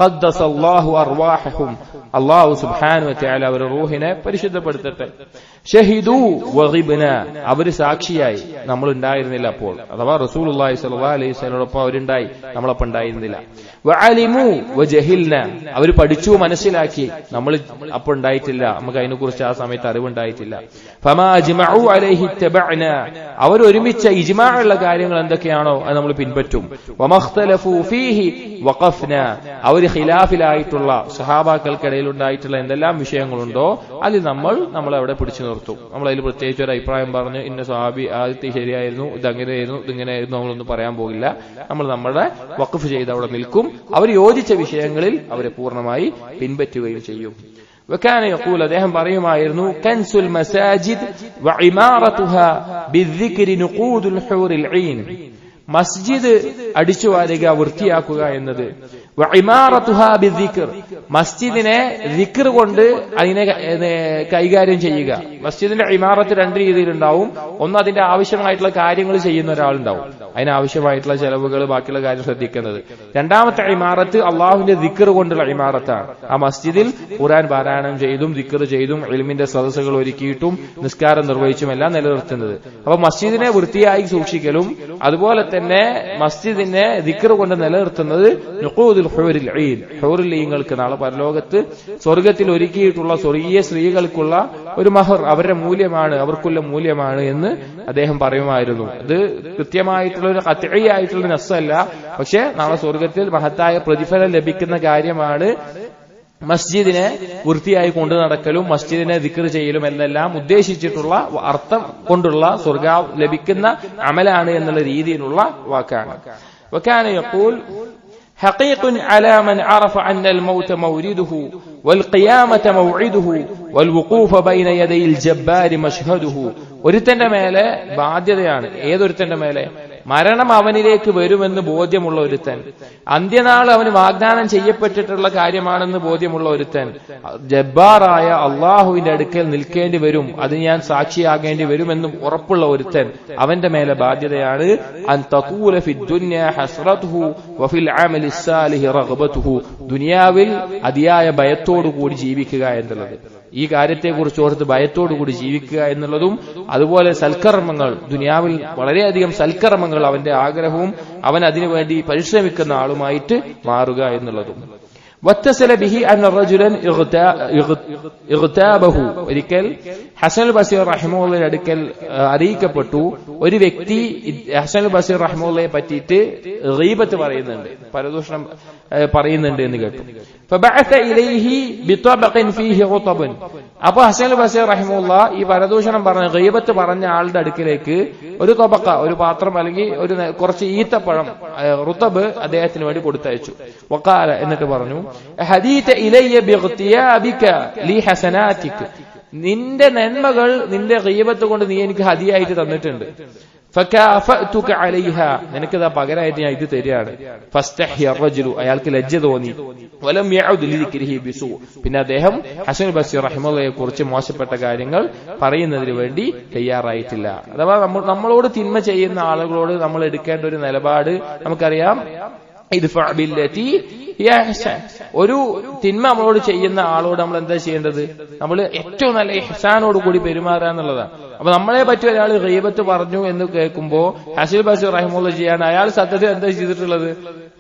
ഖദ്ദസല്ലാഹു അർവാഹഹും, അല്ലാഹു സുബ്ഹാനഹു വ തആല അവരുടെ റൂഹിനെ പരിശുദ്ധപ്പെടുത്തട്ടെ. ഷഹിദു വഗിബ്ന, അവര് സാക്ഷിയായി, നമ്മൾ ഉണ്ടായിരുന്നില്ല അപ്പോൾ. അഥവാ റസൂലുള്ളാഹി സ്വല്ലല്ലാഹു അലൈഹി വസല്ലമയോടൊപ്പം അവരുണ്ടായി, നമ്മളൊപ്പം ഉണ്ടായിരുന്നില്ല. വഅലിമു വജഹിൽന, അവർ പഠിച്ചു മനസ്സിലാക്കി, നമ്മൾ അപ്പോൾ ഉണ്ടായിട്ടില്ല, നമുക്ക് അതിനെക്കുറിച്ച് ആ സമയത്ത് അറിവുണ്ടായിട്ടില്ല. ഫമാ അജ്മഉ അലൈഹി തബഅന, അവർ ഒരുമിച്ച ഇജ്മാഉള്ള കാര്യങ്ങൾ എന്തൊക്കെയാണോ അത് നമ്മൾ പിൻപറ്റും. വമഖ്തലഫു ഫീഹി വഖഫ്ന, അവർ ഖിലാഫിലായിട്ടുള്ള സഹാബാക്കൾക്കിടയിൽ ഉണ്ടായിട്ടുള്ള എന്തെല്ലാം വിഷയങ്ങളുണ്ടോ അതിൽ നമ്മൾ അവിടെ പിടിച്ചു നിർത്തും. നമ്മൾ അതിൽ പ്രത്യേകിച്ച് ഒരു അഭിപ്രായം പറഞ്ഞ് ഇന്ന സ്വഹാബി ആദ്യത്തെ ശരിയായിരുന്നു, ഇതങ്ങനെയായിരുന്നു, ഇതിങ്ങനെയായിരുന്നു, നമ്മളൊന്നും പറയാൻ പോകില്ല. നമ്മൾ നമ്മുടെ വഖഫ് ചെയ്ത് അവിടെ നിൽക്കും. അവർ യോജിച്ച വിഷയങ്ങളിൽ അവരെ പൂർണ്ണമായി പിൻപറ്റുകയും ചെയ്യും. വകാന യഖൂൽ, അദ്ദേഹം പറയുമായിരുന്നു, കൻസുൽ മസാജിദ് വഇമാറതുഹാ ബിദ്ദിക്രി നുഖൂദുൽ ഹൂറിൽ ഐൻ, മസ്ജിദ് അടിച്ചുവാരുക, വൃത്തിയാക്കുക എന്നത് വഇമാറതുഹാ ബിദ്ദിക്ർ, മസ്ജിദിനെ ദിക്ർ കൊണ്ട് അതിനെ കൈകാര്യം ചെയ്യുക. മസ്ജിദിന്റെ ഇമാറത്ത് രണ്ട് രീതിയിലുണ്ടാവും. ഒന്ന്, അതിന്റെ ആവശ്യമായിട്ടുള്ള കാര്യങ്ങൾ ചെയ്യുന്ന ഒരാളുണ്ടാവും, അതിനാവശ്യമായിട്ടുള്ള ചെലവുകൾ, ബാക്കിയുള്ള കാര്യം ശ്രദ്ധിക്കുന്നത്. രണ്ടാമത്തെ ഇമാറത്ത് അള്ളാഹുവിന്റെ ദിക്ർ കൊണ്ടുള്ള ഇമാറത്താണ്. ആ മസ്ജിദിൽ ഖുർആൻ പാരായണം ചെയ്തും ദിക്ർ ചെയ്തും ഇൽമിന്റെ സദസ്സുകൾ ഒരുക്കിയിട്ടും നിസ്കാരം നിർവഹിച്ചും എല്ലാം നിലനിർത്തുന്നത്. അപ്പൊ മസ്ജിദിനെ വൃത്തിയായി സൂക്ഷിക്കലും അതുപോലെ തന്നെ മസ്ജിദിനെ ദിക്ർ കൊണ്ട് നിലനിർത്തുന്നത് നുഖൂദുൽ ഹൂറിൽ ഈൻ, ഹൂറുൽ ഈങ്ങൾക്ക് നാളെ പരലോകത്ത് സ്വർഗത്തിൽ ഒരുക്കിയിട്ടുള്ള സ്വർഗീയ സ്ത്രീകൾക്കുള്ള ഒരു മഹർ, അവരുടെ മൂല്യമാണ്, അവർക്കുള്ള മൂല്യമാണ് എന്ന് അദ്ദേഹം പറയുമായിരുന്നു. ഇത് കൃത്യമായിട്ടുള്ള ഒരു ഖത്ഈയായിട്ടുള്ള നസ്സല്ല, പക്ഷെ നാളെ സ്വർഗത്തിൽ മഹത്തായ പ്രതിഫലം ലഭിക്കുന്ന കാര്യമാണ് മസ്ജിദിനെ വൃത്തിയായി കൊണ്ടു നടക്കലും മസ്ജിദിനെ ദിക്ർ ചെയ്യലും എന്നെല്ലാം ഉദ്ദേശിച്ചിട്ടുള്ള അർത്ഥം കൊണ്ടുള്ള സ്വർഗ്ഗം ലഭിക്കുന്ന അമലാണ് എന്നുള്ള രീതിയിലുള്ള വാക്കാണ്. വകാന യഖൂൽ حقيق على من عرف أن الموت مورده والقيامة موعده والوقوف بين يدي الجبار مشهده. ഒരുത്തന്റെ മേലെ ബാധ്യതയാണ്. ഏതൊരുത്തന്റെ മേലെ? മരണം അവനിലേക്ക് വരുമെന്ന് ബോധ്യമുള്ള ഒരുത്തൻ, അന്ത്യനാൾ അവന് വാഗ്ദാനം ചെയ്യപ്പെട്ടിട്ടുള്ള കാര്യമാണെന്ന് ബോധ്യമുള്ള ഒരുത്തൻ, ജബ്ബാറായ അള്ളാഹുവിന്റെ അടുക്കൽ നിൽക്കേണ്ടി വരും, അതിന് ഞാൻ സാക്ഷിയാകേണ്ടി വരുമെന്നും ഉറപ്പുള്ള ഒരുത്തൻ, അവന്റെ മേലെ ബാധ്യതയാണ് അൻ തഖൂല ഫിദ്ദുനിയ ഹസ്റതുഹു വഫിൽ അമലി സ്സാലിഹി റഗ്ബതുഹു, ദുനിയാവിൽ അതിയായ ഭയത്തോടുകൂടി ജീവിക്കുക എന്നുള്ളത്. ഈ കാര്യത്തെക്കുറിച്ച് ഓർത്ത് ഭയത്തോടുകൂടി ജീവിക്കുക എന്നുള്ളതും അതുപോലെ സൽക്കർമ്മങ്ങൾ, ദുനിയാവിൽ വളരെയധികം സൽക്കർമ്മങ്ങൾ അവന്റെ ആഗ്രഹവും അവൻ അതിനുവേണ്ടി പരിശ്രമിക്കുന്ന ആളുമായിട്ട് മാറുക എന്നുള്ളതും. വത്തസല ബിഹി അന്ന റജുലൻ ഇഗ്താബഹു, ഒരിക്കൽ ഹസൻ ബസീർ റഹിമഹുള്ളയുടെ അടുക്കൽ അറിയിക്കപ്പെട്ടു, ഒരു വ്യക്തി ഹസൻ ബസീർ റഹിമഹുള്ളയെ പറ്റിയിട്ട് ഗീബത്ത് പറയുന്നുണ്ട്, പരദൂഷണം പറയുന്നുണ്ട് എന്ന് കേട്ടു. ഫബഅസ ഇലൈഹി ബിതബഖിൻ ഫീഹി റുതബൻ, അപ്പോൾ ഹസൻ ബസീർ റഹിമഹുള്ള ഈ പരദൂഷണം പറഞ്ഞ ഗീബത്ത് പറഞ്ഞ ആളുടെ അടുക്കിലേക്ക് ഒരു തബഖ, ഒരു പാത്രം അല്ലെങ്കിൽ ഒരു കുറച്ച് ഈത്തപ്പഴം റുതബ് അദ്ദേഹത്തിന് വേണ്ടി കൊടുത്തയച്ചു. വഖാല, എന്നിട്ട് പറഞ്ഞു, ഹദീത ഇലയ്യ ബിഗ്തിയാബിക ലി ഹസനാതിക, നിന്റെ നന്മകൾ നിന്റെ ഗീബത്ത് കൊണ്ട് നീ എനിക്ക് ഹദിയായിട്ട് തന്നിട്ടുണ്ട്. ഫകാഫഅതുക അലൈഹ, നിനക്കിതാ പകരമായിട്ട് ഞാൻ ഇത് തരികയാണ്. ഫസ്തഹ്യ റജുലു, അയാൾക്ക് ലജ്ജ തോന്നി. വലം യഉദ് ലിദിക്രിഹി ബിസു, പിന്നെ അദ്ദേഹം ഹസൻ ബസീർ റഹിമഹുള്ളയെ കുറിച്ച് മോശപ്പെട്ട കാര്യങ്ങൾ പറയുന്നതിന് വേണ്ടി തയ്യാറായിട്ടില്ല. അഥവാ നമ്മളോട് തിന്മ ചെയ്യുന്ന ആളുകളോട് നമ്മൾ എടുക്കേണ്ട ഒരു നിലപാട് നമുക്കറിയാം. ഇദ്ഫഅ ബില്ലതി ഹിയ അഹ്സൻ, ഒരു തിന്മ നമ്മളോട് ചെയ്യുന്ന ആളോട് നമ്മൾ എന്താ ചെയ്യേണ്ടത്? നമ്മൾ ഏറ്റവും നല്ല ഇഹ്സാനോട് കൂടി പെരുമാറുക എന്നുള്ളതാണ്. അപ്പൊ നമ്മളെ പറ്റി ഒരാൾ ഗീബത്ത് പറഞ്ഞു എന്ന് കേൾക്കുമ്പോ ഹസൻ ബസീർ റഹിമഹുള്ള ചെയ്യാൻ അയാൾ സത്യത്തിൽ എന്താ ചെയ്തിട്ടുള്ളത്?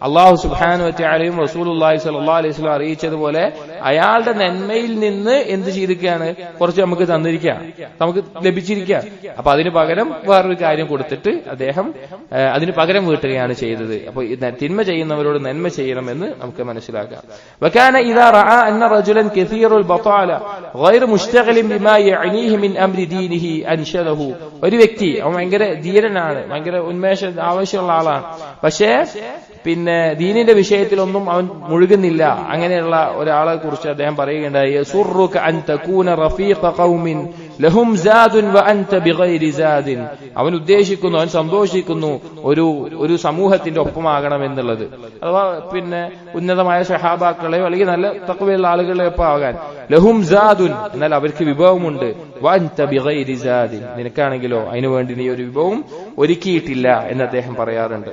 അള്ളാഹു സുബ്ഹാനഹു വ തആലയും റസൂലുള്ളാഹി സ്വല്ലല്ലാഹു അലൈഹി വസല്ലം അറിയിച്ചതുപോലെ അയാളുടെ നന്മയിൽ നിന്ന് എന്ത് ചെയ്തിരിക്കുകയാണ്? കുറച്ച് നമുക്ക് തന്നിരിക്കുക, നമുക്ക് ലഭിച്ചിരിക്കുക. അപ്പൊ അതിന് പകരം വേറൊരു കാര്യം കൊടുത്തിട്ട് അദ്ദേഹം അതിന് പകരം വീട്ടുകയാണ് ചെയ്തത്. അപ്പൊ തിന്മ ചെയ്യുന്നവരോട് നന്മ ചെയ്യണമെന്ന് നമുക്ക് മനസ്സിലാക്കാം. വകാന ഇദാ റഅ അന്ന റജുലൻ കസീറുൽ ബതാല ഗൈർ മുശ്തഗിലിൻ ബിമാ യഅനീഹി മിൻ അംരി ദീനിഹി അൻശദഹു, ഒരു വ്യക്തി അവൻ ഭയങ്കര ധീരനാണ്, ഭയങ്കര ഉന്മേഷം ആവശ്യമുള്ള ആളാണ്, പക്ഷേ പിന്നെ ദീനിന്റെ വിഷയത്തിലൊന്നും അവൻ മുഴുകുന്നില്ല. അങ്ങനെയുള്ള ഒരാളെ കുറിച്ച് അദ്ദേഹം പറയുകയുണ്ടായി, യസുറുക അൻ തകൂന റഫീഖ ഖൗമിൻ ലഹും സാദുൻ വഅൻത ബിഗൈരി സാദിൻ, അവൻ ഉദ്ദേശിക്കുന്നു, അവൻ സന്തോഷിക്കുന്നു ഒരു സമൂഹത്തിന്റെ ഒപ്പമാകണം എന്നുള്ളത്. അഥവാ പിന്നെ ഉന്നതമായ സഹാബാക്കളെയോ അല്ലെങ്കിൽ നല്ല തഖ്വയുള്ള ആളുകളെയോ ഒപ്പം ആകാൻ. ലഹും സാദുൻ, എന്നാൽ അവർക്ക് വിഭവമുണ്ട്. വഅൻത ബിഗൈരി സാദിൻ, നിനക്കാണെങ്കിലോ അതിനുവേണ്ടി നീ ഒരു വിഭവം ഒരുക്കിയിട്ടില്ല എന്ന് അദ്ദേഹം പറയാറുണ്ട്.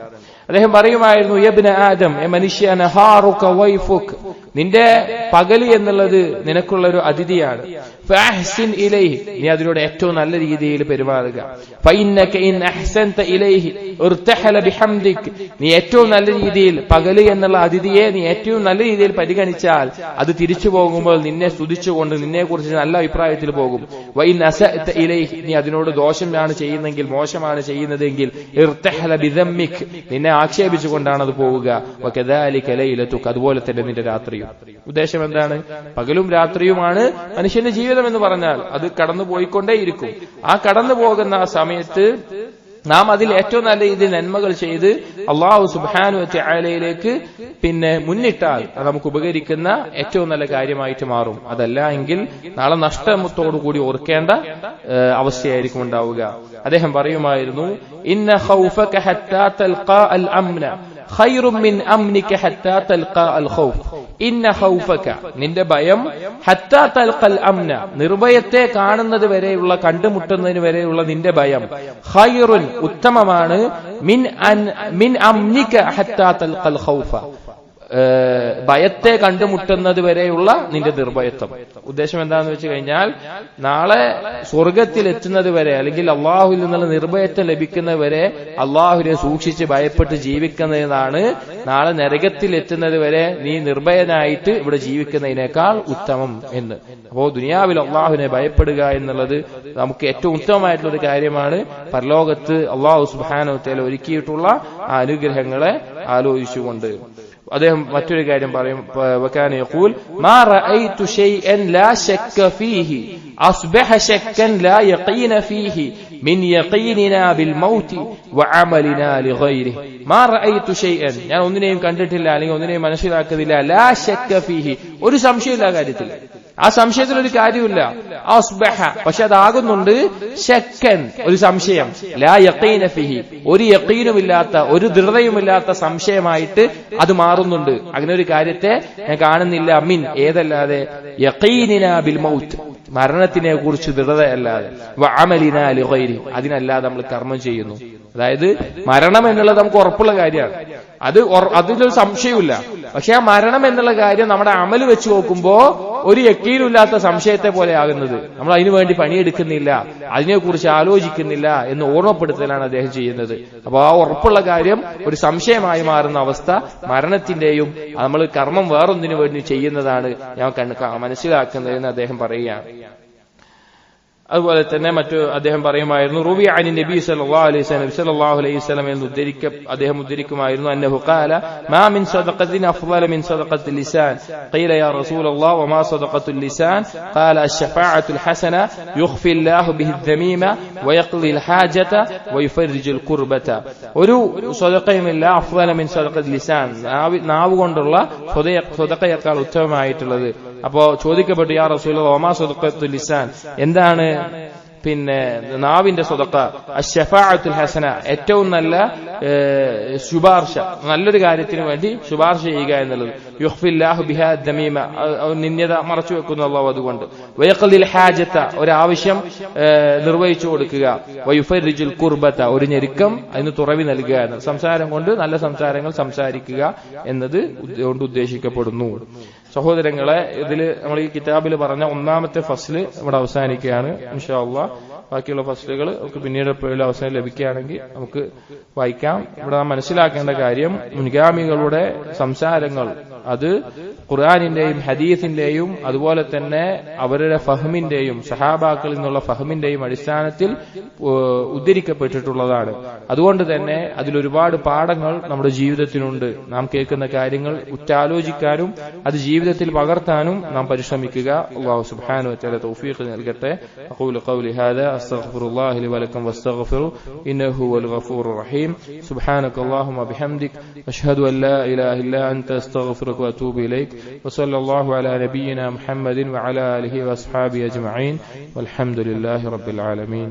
അദ്ദേഹം പറയുമായിരുന്നു, യബ്ന ആദം, മനുഷ്യ, നഹാറുക വൈഫുക, നിന്റെ പകല് എന്നുള്ളത് നിനക്കുള്ള ഒരു അതിഥിയാണ്. ഫഅഹ്സിൻ ഇലൈഹി, നീ അതിലൂടെ ഏറ്റവും നല്ല രീതിയിൽ പെരുമാറുക. ഫഇന്നക ഇൻ അഹ്സൻത ഇലൈഹി ഇർതഹല ബിഹംദിക, നീ ഏറ്റവും നല്ല രീതിയിൽ പകല് എന്നുള്ള അതിഥിയെ നീ ഏറ്റവും നല്ല രീതിയിൽ പരിഗണിച്ചാൽ അത് തിരിച്ചു പോകുമ്പോൾ നിന്നെ സ്തുതിച്ചുകൊണ്ട് നിന്നെ കുറിച്ച് നല്ല അഭിപ്രായത്തിൽ പോകും. വഇൻ അസഅത ഇലൈഹി, നീ അതിനോട് ദോഷമാണ് ചെയ്യുന്നെങ്കിൽ, മോശമാണ് ചെയ്യുന്നതെങ്കിൽ, ഇർതഹല ബിദമ്മിക, നിന്നെ ആക്ഷേപിച്ചുകൊണ്ടാണ് അത് പോവുക. വകദാലിക ലൈലതുക, അതുപോലെ തന്നെ നിന്റെ രാത്രിയും. ഉദ്ദേശം എന്താണ്? പകലും രാത്രിയുമാണ് മനുഷ്യന്റെ ജീവിതം എന്ന് പറഞ്ഞാൽ അത് കടന്നു പോയിക്കൊണ്ടേയിരിക്കും. ആ കടന്നു പോകുന്ന ആ സമയത്ത് നാം അതിൽ ഏറ്റവും നല്ല രീതിയിൽ നന്മകൾ ചെയ്ത് അള്ളാഹു സുബ്ഹാനഹു വ തആലയിലേക്ക് പിന്നെ മുന്നിട്ടാൽ അത് നമുക്ക് ഉപകരിക്കുന്ന ഏറ്റവും നല്ല കാര്യമായിട്ട് മാറും. അതല്ല എങ്കിൽ നാളെ നഷ്ടത്തോടുകൂടി ഓർക്കേണ്ട അവസ്ഥയായിരിക്കും ഉണ്ടാവുക. അദ്ദേഹം പറയുമായിരുന്നു, ഇന്ന ഖൗഫക ഹത്താ തൽഖാ അൽ അംന ഖൈറും മിൻ അംനിക ഹത്താ തൽഖാ അൽ ഖൗഫ് ഇന്ന ഖൗഫക നിന്റെ ഭയം ഹത്താ തൽഖൽ അംന നിർഭയത്തെ കാണുന്നത് വരെയുള്ള കണ്ടുമുട്ടുന്നതിന് വരെയുള്ള നിന്റെ ഭയം ഖൈറുൻ ഉത്തമമാണ് മിൻ അംനിക ഹത്താ തൽഖൽ ഖൗഫ ഭയത്തെ കണ്ടുമുട്ടുന്നത് വരെയുള്ള നിന്റെ നിർഭയത്വം. ഉദ്ദേശം എന്താണെന്ന് വെച്ച് കഴിഞ്ഞാൽ നാളെ സ്വർഗത്തിൽ എത്തുന്നത് വരെ അല്ലെങ്കിൽ അള്ളാഹുവിൽ നിന്നുള്ള നിർഭയത്വം ലഭിക്കുന്നത് വരെ അള്ളാഹുവിനെ സൂക്ഷിച്ച് ഭയപ്പെട്ട് ജീവിക്കുന്നതാണ് നാളെ നരകത്തിൽ എത്തുന്നത് വരെ നീ നിർഭയനായിട്ട് ഇവിടെ ജീവിക്കുന്നതിനേക്കാൾ ഉത്തമം എന്ന്. അപ്പോ ദുനിയാവിൽ അള്ളാഹുവിനെ ഭയപ്പെടുക എന്നുള്ളത് നമുക്ക് ഏറ്റവും ഉത്തമമായിട്ടുള്ള ഒരു കാര്യമാണ്. പരലോകത്ത് അള്ളാഹു സുബ്ഹാനഹു വ തആല ഒരുക്കിയിട്ടുള്ള ആ അനുഗ്രഹങ്ങളെ ആലോചിച്ചുകൊണ്ട് അദ്ദേഹം മറ്റൊരു കാര്യം പറയും, വകാന യഖൂൽ മാ റഅയ്തു ശൈഅൻ ലാ ശക്ക ഫീഹി അസ്ബഹ ശക്കൻ ലാ യഖീന ഫീഹി മിൻ യഖീനിനാ ബിൽ മൗതി വഅമലിനാ ലിഗൈരിഹി. മാ റഅയ്തു ശൈഅൻ ഞാൻ ഒന്നിനെയും കണ്ടിട്ടില്ല അല്ലെങ്കിൽ ഒന്നിനെയും മനസ്സിലാക്കുന്നില്ല ലാ ശക്ക ഫീഹി ഒരു സംശയമില്ല കാര്യത്തിൽ, ആ സംശയത്തിൽ ഒരു കാര്യമില്ല. അസ്ബഹ പക്ഷെ അതാകുന്നുണ്ട് ശക്കൻ ഒരു സംശയം, ലാ യഖീന ഫീഹി ഒരു യഖീനുമില്ലാത്ത ഒരു ദൃഢതയുമില്ലാത്ത സംശയമായിട്ട് അത് മാറുന്നുണ്ട്. അങ്ങനെ ഒരു കാര്യത്തെ ഞാൻ കാണുന്നില്ല മിൻ ഏതല്ലാതെ യഖീനിനാ ബിൽ മൗത്ത് മരണത്തിനെ കുറിച്ച് ദൃഢതയല്ലാതെ വഅമലിനാ ലിഗൈരി അതിനല്ലാതെ നമ്മൾ കർമ്മം ചെയ്യുന്നു. അതായത് മരണം എന്നുള്ളത് നമുക്ക് ഉറപ്പുള്ള കാര്യമാണ്, അതിലൊരു സംശയമില്ല. പക്ഷെ ആ മരണം എന്നുള്ള കാര്യം നമ്മുടെ അമല് വെച്ച് നോക്കുമ്പോ ഒരു യക്കീനില്ലാത്ത സംശയത്തെ പോലെ ആകുന്നത്. നമ്മൾ അതിനു വേണ്ടി പണിയെടുക്കുന്നില്ല, അതിനെക്കുറിച്ച് ആലോചിക്കുന്നില്ല എന്ന് ഓർമ്മപ്പെടുത്തലാണ് അദ്ദേഹം ചെയ്യുന്നത്. അപ്പൊ ആ ഉറപ്പുള്ള കാര്യം ഒരു സംശയമായി മാറുന്ന അവസ്ഥ മരണത്തിന്റെയും നമ്മൾ കർമ്മം വേറൊന്നിനു വേണ്ടി ചെയ്യുന്നതാണ് ഞാൻ മനസ്സിലാക്കുന്നതെന്ന് അദ്ദേഹം പറയുകയാണ്. അതുപോലെ തന്നെ മറ്റു അദ്ദേഹം പറയുമായിരുന്നു റൂബി അനി നബി സല്ലല്ലാഹു അലൈഹി വസല്ലം എന്ന് അദ്ദേഹം ഉദ്ധരിക്കുമായിരുന്നു അന്നഹു ഖാല മാ മിൻ സദഖത്തിൻ അഫ്ളല മിൻ സദഖത്തിൽ ലിസാൻ ഖീല യാ റസൂലല്ലാഹ് വമാ സദഖത്തുൽ ലിസാൻ ഖാല അശ്ശഫാഅത്തുൽ ഹസന യുഖ്ഫി അല്ലാഹു ബിഹി അദ്ദമീമ വയഖ്ളിൽ ഹാജത വയുഫർജിൽ ഖുർബത. ഒരു സദഖയുമില്ല അഫ്ളല മിൻ സദഖത്തിൽ ലിസാൻ നാവ് കൊണ്ടുള്ള സദഖയേക്കാൾ ഉത്തമമായിട്ടുള്ളത്. അപ്പോ ചോദിക്കപ്പെട്ടു യാ റസൂലല്ലാഹ് വമാ സദഖത്തുൽ ലിസാൻ എന്താണ് പിന്നെ നാവിന്റെ സദഖ? അശ്ശഫാഅത്തുൽ ഹസന ഏറ്റവും നല്ല ശുപാർശ, നല്ലൊരു കാര്യത്തിന് വേണ്ടി ശുപാർശ ചെയ്യുക എന്നുള്ളത്. യുഖ്ഫില്ലാഹു ബിഹാ ദമീമ നിന്യത മറച്ചു വെക്കുന്ന അല്ലാഹു അതുകൊണ്ട്. വയഖ്ലിൽ ഹാജത ഒരാവശ്യം നിർവഹിച്ചു കൊടുക്കുക. വയുഫർജിൽ ഖുർബത ഒരു ഞെരുക്കം അതിന് തുറവി നൽകുക എന്നത്. സംസാരം കൊണ്ട് നല്ല സംസാരങ്ങൾ സംസാരിക്കുക എന്നത് കൊണ്ട് ഉദ്ദേശിക്കപ്പെടുന്നു. സഹോദരങ്ങളെ, ഇതില് നമ്മൾ ഈ കിതാബിൽ പറഞ്ഞ ഒന്നാമത്തെ ഫസ്ല് ഇവിടെ അവസാനിക്കുകയാണ്. ഇൻഷാ അല്ലാഹ് ബാക്കിയുള്ള ഫസ്ലുകൾ നമുക്ക് പിന്നീട് എപ്പോഴും അവസരം ലഭിക്കുകയാണെങ്കിൽ നമുക്ക് വായിക്കാം. ഇവിടെ നാം മനസ്സിലാക്കേണ്ട കാര്യം മുൻഗാമികളുടെ സംസാരങ്ങൾ അത് ഖുർആനിന്റെയും ഹദീസിന്റെയും അതുപോലെ തന്നെ അവരുടെ ഫഹ്മിന്റെയും സഹാബാക്കളിൽ നിന്നുള്ള ഫഹ്മിന്റെയും അടിസ്ഥാനത്തിൽ ഉദ്ധരിക്കപ്പെട്ടിട്ടുള്ളതാണ്. അതുകൊണ്ട് തന്നെ അതിലൊരുപാട് പാഠങ്ങൾ നമ്മുടെ ജീവിതത്തിനുണ്ട്. നാം കേൾക്കുന്ന കാര്യങ്ങൾ ഉറ്റാലോചിക്കാനും അത് ജീവിതത്തിൽ പകർത്താനും നാം പരിശ്രമിക്കുക. അല്ലാഹു സുബ്ഹാനഹു വ തആല തൗഫീഖ് നൽകട്ടെ. അഖൂലു ഖൗലി ഹാദാ അസ്തഗ്ഫിറുല്ലാഹി ലി വലക്കും വസ്തഗ്ഫിറു ഇന്നഹു ഹുവൽ ഗഫൂറുർ റഹീം. സുബ്ഹാനകല്ലാഹുമ്മ ബിഹംദിക് അഷ്ഹദു അൻ ലാ ഇലാഹ ഇല്ലാ അൻത അസ്തഗ്ഫിറുക وأتوب إليك وصلى الله على نبينا محمد وعلى آله وأصحابه أجمعين والحمد لله رب العالمين.